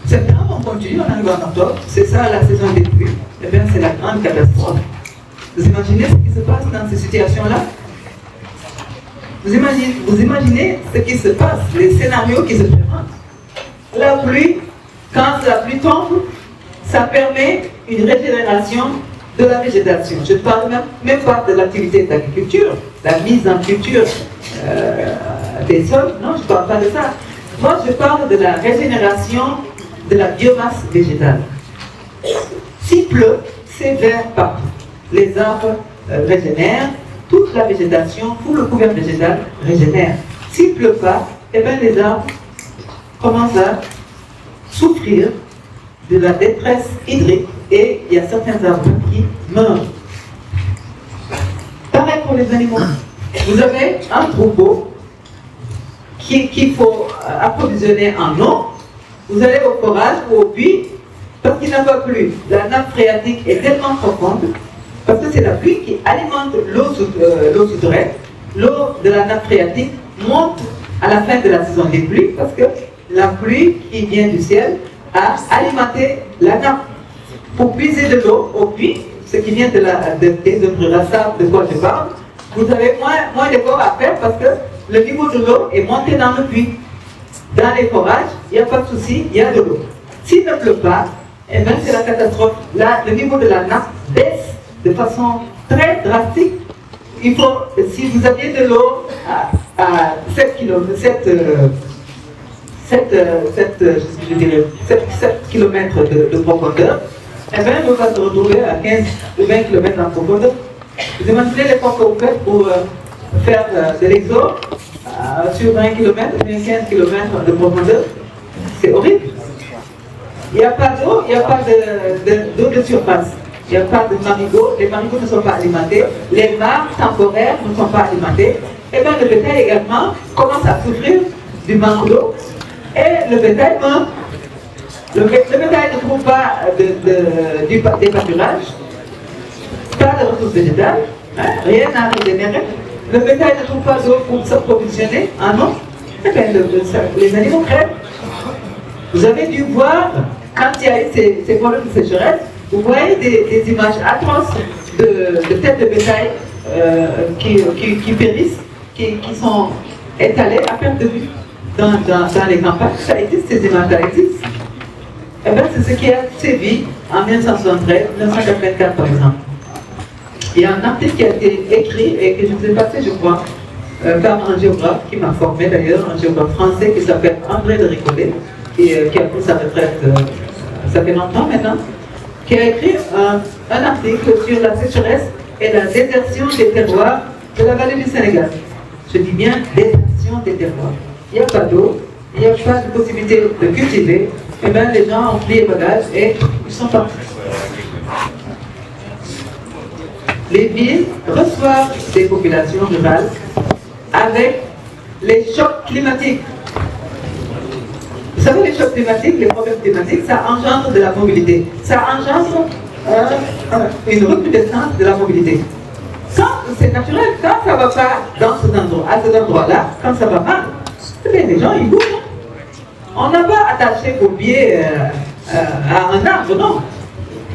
Septembre, on continue, on arrive en octobre, c'est ça la saison des pluies. Eh bien, c'est la grande catastrophe. Vous imaginez ce qui se passe dans ces situations-là? Vous imaginez ce qui se passe, les scénarios qui se présentent. La pluie, quand la pluie tombe, ça permet une régénération de la végétation. Je ne parle même pas de l'activité d'agriculture, la mise en culture des sols, non, je ne parle pas de ça. Moi, je parle de la régénération de la biomasse végétale. S'il pleut, c'est vert partout. Les arbres régénèrent, toute la végétation, tout le couvert végétal régénère. S'il ne pleut pas, eh bien les arbres commencent à souffrir de la détresse hydrique et il y a certains arbres qui meurent. Pareil pour les animaux. Vous avez un troupeau qu'il faut approvisionner en eau. Vous allez au forage ou au puits parce qu'il n'a pas plu. La nappe phréatique est tellement profonde parce que c'est la pluie qui alimente l'eau souterraine. L'eau de la nappe phréatique monte à la fin de la saison des pluies parce que la pluie qui vient du ciel a alimenté la nappe. Pour puiser de l'eau au puits, ce qui vient des œuvres sable de quoi je parle, vous avez moins d'efforts à faire parce que le niveau de l'eau est monté dans le puits. Dans les forages, il n'y a pas de souci, il y a de l'eau. S'il ne pleut pas, eh bien c'est la catastrophe. Là, le niveau de la nappe baisse de façon très drastique. Il faut, si vous aviez de l'eau à 7 km de profondeur, eh bien vous allez se retrouver à 15 ou 20 km en profondeur. Vous imaginez l'effort que vous faites pour faire de l'exo sur 20 km ou 15 km de profondeur. C'est horrible. Il n'y a pas d'eau, il n'y a pas d'eau de surface. Il n'y a pas de marigots, les marigots ne sont pas alimentés, les mares temporaires ne sont pas alimentées. Et bien le bétail également commence à souffrir du manque d'eau et le bétail meurt. Le bétail ne trouve pas des pâturages, pas de ressources végétales, hein, rien à régénérer. Le bétail ne trouve pas d'eau pour s'approvisionner en eau. Et bien les animaux crèvent. Vous avez dû voir, quand il y a eu ces problèmes de sécheresse, vous voyez des images atroces de têtes de bétail qui périssent, qui sont étalées à perte de vue dans les campagnes. Ça existe, ces images-là existent. Et bien, c'est ce qui a sévi en 1973, 1984 par exemple. Il y a un article qui a été écrit et que je vous ai passé, je crois, par un géographe qui m'a formé d'ailleurs, un géographe français qui s'appelle André de Ricollet, qui a pris sa retraite, ça fait longtemps maintenant, qui a écrit un article sur la sécheresse et la désertion des terroirs de la vallée du Sénégal. Je dis bien désertion des terroirs. Il n'y a pas d'eau, il n'y a pas de possibilité de cultiver, et bien les gens ont plié bagages et ils sont partis. les villes reçoivent des populations rurales avec les chocs climatiques. Vous savez, les chocs climatiques, les problèmes climatiques, ça engendre de la mobilité. Ça engendre une recrudescence de la mobilité. Quand c'est naturel, quand ça ne va pas à cet endroit-là, quand ça va mal, les gens ils bougent. On n'a pas attaché vos pieds à un arbre, non.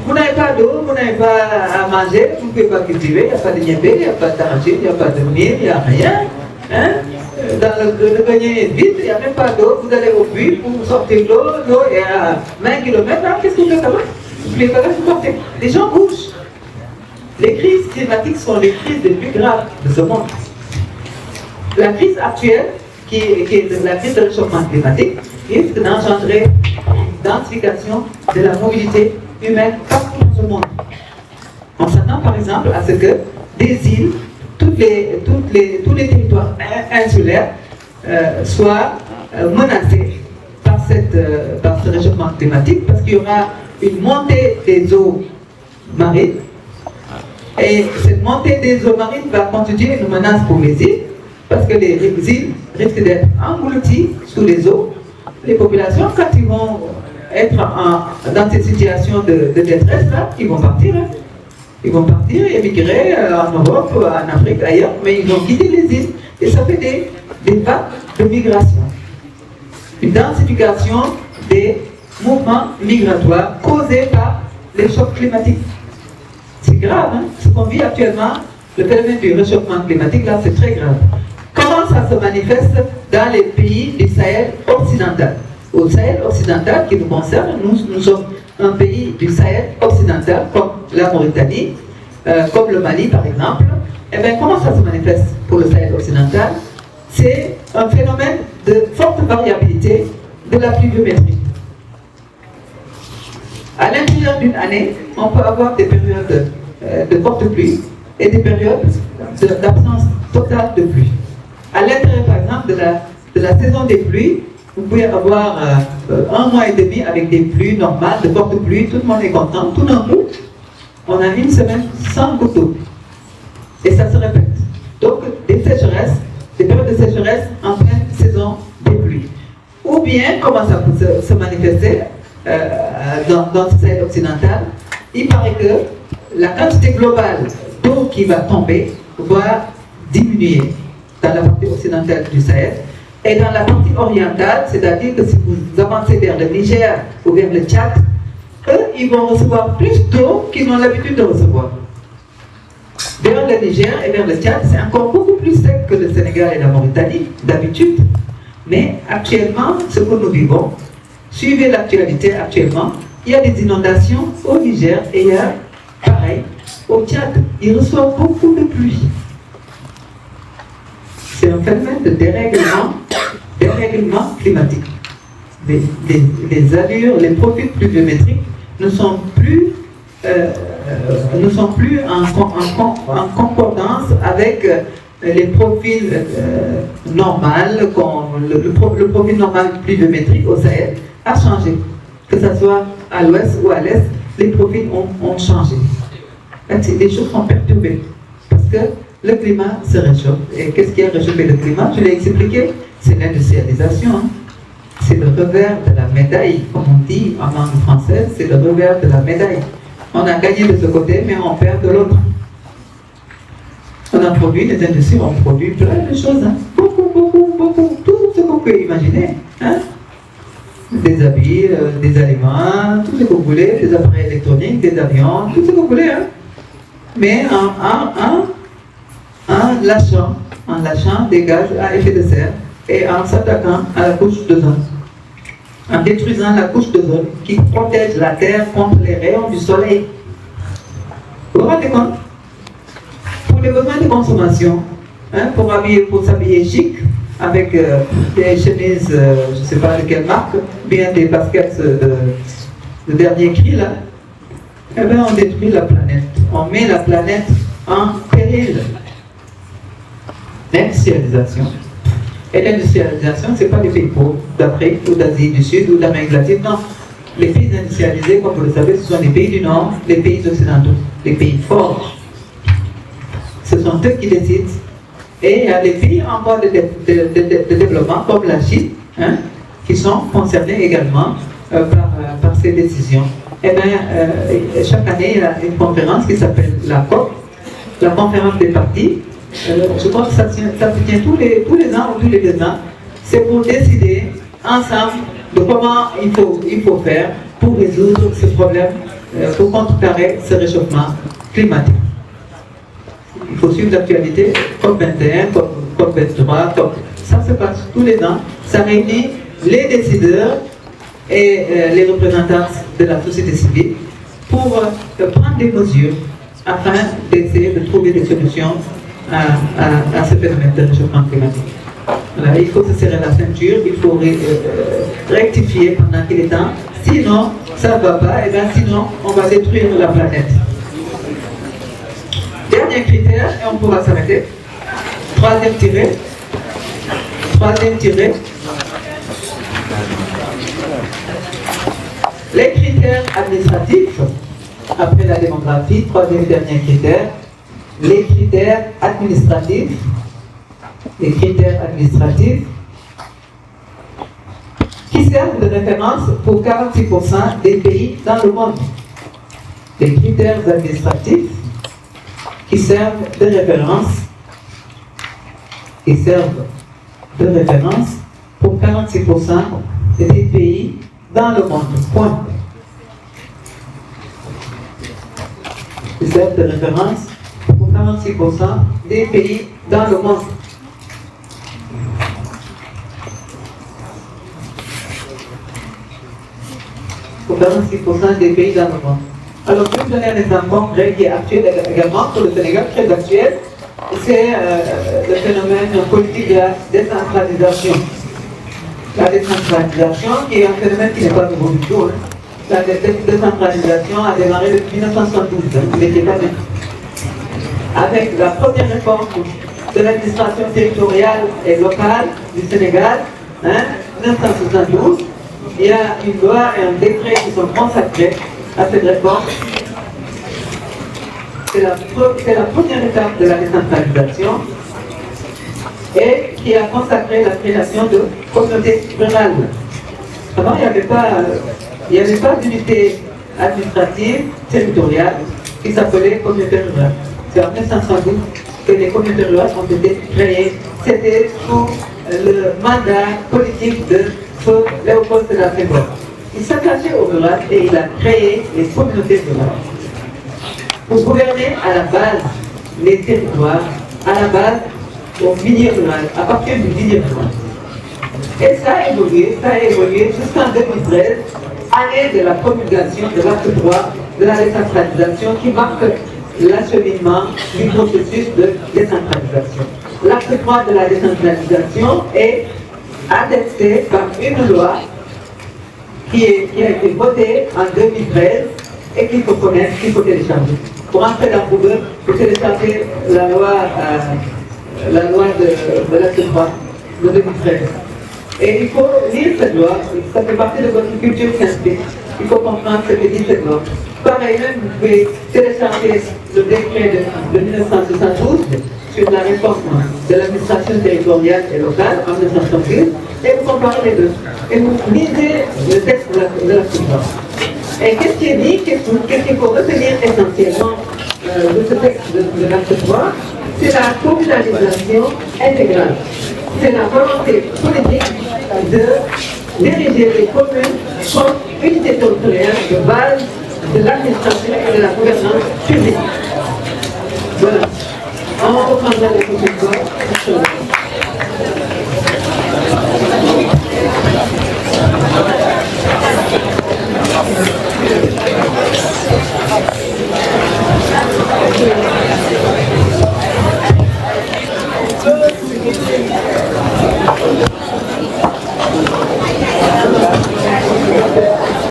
Vous n'avez pas d'eau, vous n'avez pas à manger, vous ne pouvez pas cultiver, il n'y a pas de niébé, il n'y a pas d'arachide, il n'y a pas de mil, il n'y a rien. Hein? Dans le grenier est vide, il n'y a même pas d'eau, vous allez au puits pour sortir l'eau est à 20 km, qu'est-ce que vous faites là-bas? Vous ne pouvez pas la supporter. Les gens bougent. Les crises climatiques sont les crises les plus graves de ce monde. La crise actuelle, qui est la crise de réchauffement climatique, risque d'engendrer une densification de la mobilité humaine partout dans ce monde. On s'attend par exemple à ce que des îles, tous les territoires insulaires soient menacés par ce réchauffement climatique, parce qu'il y aura une montée des eaux marines, et cette montée des eaux marines va constituer une menace pour les îles, parce que les îles risquent d'être englouties sous les eaux. Les populations, quand ils vont être dans ces situations de détresse, là, ils vont partir. Hein. Ils vont partir, émigrer en Europe, en Afrique, ailleurs, mais ils vont quitter les îles. Et ça fait des vagues de migration. Une densification des mouvements migratoires causés par les chocs climatiques. C'est grave, hein? Ce qu'on vit actuellement, le phénomène du réchauffement climatique, là, c'est très grave. Comment ça se manifeste dans les pays du Sahel occidental? Au Sahel occidental qui nous concerne, nous sommes un pays du Sahel occidental, comme la Mauritanie, comme le Mali par exemple. Eh bien, comment ça se manifeste pour le Sahel occidental? C'est un phénomène de forte variabilité de la pluviométrie. À l'intérieur d'une année, on peut avoir des périodes de forte pluie et des périodes d'absence totale de pluie. À l'intérieur, par exemple, de la saison des pluies, vous pouvez avoir un mois et demi avec des pluies normales, de fortes pluies, tout le monde est content. Tout d'un coup, on a une semaine sans goutte d'eau. Et ça se répète. Donc, des sécheresses, des périodes de sécheresse en pleine saison des pluies. Ou bien, comment ça peut se manifester dans ce Sahel occidental? Il paraît que la quantité globale d'eau qui va tomber va diminuer dans la partie occidentale du Sahel. Et dans la partie orientale, c'est-à-dire que si vous avancez vers le Niger ou vers le Tchad, eux, ils vont recevoir plus d'eau qu'ils n'ont l'habitude de recevoir. Vers le Niger et vers le Tchad, c'est encore beaucoup plus sec que le Sénégal et la Mauritanie, d'habitude. Mais actuellement, ce que nous vivons, suivez l'actualité actuellement, il y a des inondations au Niger et il y a, pareil, au Tchad. Ils reçoivent beaucoup de pluie. C'est un phénomène de dérèglement climatique. Les allures, les profils pluviométriques ne sont plus en concordance avec les profils normaux. Le profil normal pluviométrique au Sahel a changé. Que ce soit à l'ouest ou à l'est, les profils ont changé. Les choses sont perturbées. Parce que le climat se réchauffe. Et qu'est-ce qui a réchauffé le climat? Je l'ai expliqué, c'est l'industrialisation. Hein. C'est le revers de la médaille, comme on dit en langue française, c'est le revers de la médaille. On a gagné de ce côté, mais on perd de l'autre. On a produit, les industries ont produit plein de choses. Hein. Beaucoup, tout ce qu'on peut imaginer. Hein. Des habits, des aliments, tout ce que vous voulez, des appareils électroniques, des avions, tout ce que vous voulez. Hein. Mais en lâchant des gaz à effet de serre et en s'attaquant à la couche d'ozone, en détruisant la couche d'ozone qui protège la Terre contre les rayons du soleil. Vous vous rendez compte? Pour les besoins de consommation, hein, pour s'habiller chic, avec des chemises, je ne sais pas de quelle marque, bien des baskets de dernier cri là, eh bien on détruit la planète. On met la planète en péril. L'industrialisation. Et l'industrialisation, ce n'est pas les pays pauvres d'Afrique ou d'Asie du Sud ou d'Amérique latine, non. Les pays industrialisés, comme vous le savez, ce sont les pays du Nord, les pays occidentaux, les pays forts. Ce sont eux qui décident. Et il y a des pays en voie de développement, comme la Chine, hein, qui sont concernés également par ces décisions. Et bien, chaque année, il y a une conférence qui s'appelle la COP, la conférence des partis. Je crois que ça se tient tous les ans ou tous les 2 ans. C'est pour décider ensemble de comment il faut faire pour résoudre ce problème, pour contrecarrer ce réchauffement climatique. Il faut suivre l'actualité, COP21, COP23, ça se passe tous les ans. Ça réunit les décideurs et les représentants de la société civile pour prendre des mesures afin d'essayer de trouver des solutions à ce phénomène de réchauffement climatique. Voilà, il faut se serrer la ceinture, il faut rectifier pendant qu'il est temps, sinon ça ne va pas, et bien sinon on va détruire la planète. Dernier critère, et on pourra s'arrêter. Troisième tiré. Les critères administratifs, après la démographie, troisième et dernier critère, les critères administratifs. Les critères administratifs qui servent de référence pour 46% des pays dans le monde. Les critères administratifs qui servent de référence pour 46% des pays dans le monde. Point. Qui servent de référence pour 46% des pays dans le monde. Pour 46% des pays dans le monde. Alors, je vais vous donner un exemple concret qui est actuel également pour le Sénégal, très actuel. C'est le phénomène politique de la décentralisation. La décentralisation qui est un phénomène qui n'est pas nouveau du tout. La décentralisation a démarré depuis 1972, il n'était pas né. Avec la première réforme de l'administration territoriale et locale du Sénégal, 1972, il y a une loi et un décret qui sont consacrés à cette réforme. C'est la première étape de la décentralisation et qui a consacré la création de communautés rurales. Avant, il n'y avait pas d'unité administrative territoriale qui s'appelait communauté rurale. C'est en 1972 que les communautés rurales ont été créées. C'était sous le mandat politique de Feu Léopold Sédar Senghor. Il s'attachait au rural et il a créé les communautés rurales pour gouverner à la base les territoires, à la base au milieu rural, à partir du milieu rural. Et ça a évolué jusqu'en 2013, année de la promulgation de l'acte 3 de la décentralisation qui marque l'acheminement du processus de décentralisation. L'acte 3 de la décentralisation est attesté par une loi qui a été votée en 2013 et qu'il faut connaître, qu'il faut télécharger. Pour entrer dans Google, vous téléchargez la loi de l'acte 3 de 2013. Et il faut lire cette loi, ça fait partie de votre culture scientifique. Il faut comprendre ce que dit cette loi. Pareil, même vous pouvez télécharger le décret de 1972 sur la réforme de l'administration territoriale et locale en 1970 et vous comparez les deux. Et vous lisez le texte de la loi. Et qu'est-ce qui est dit, qu'est-ce qu'il faut retenir essentiellement de ce texte de l'acte 3? C'est la communalisation intégrale. C'est la volonté politique de diriger les communes comme unité territoriale de base de l'administration et de la gouvernance publique. Voilà. On reprendra les prochaines fois.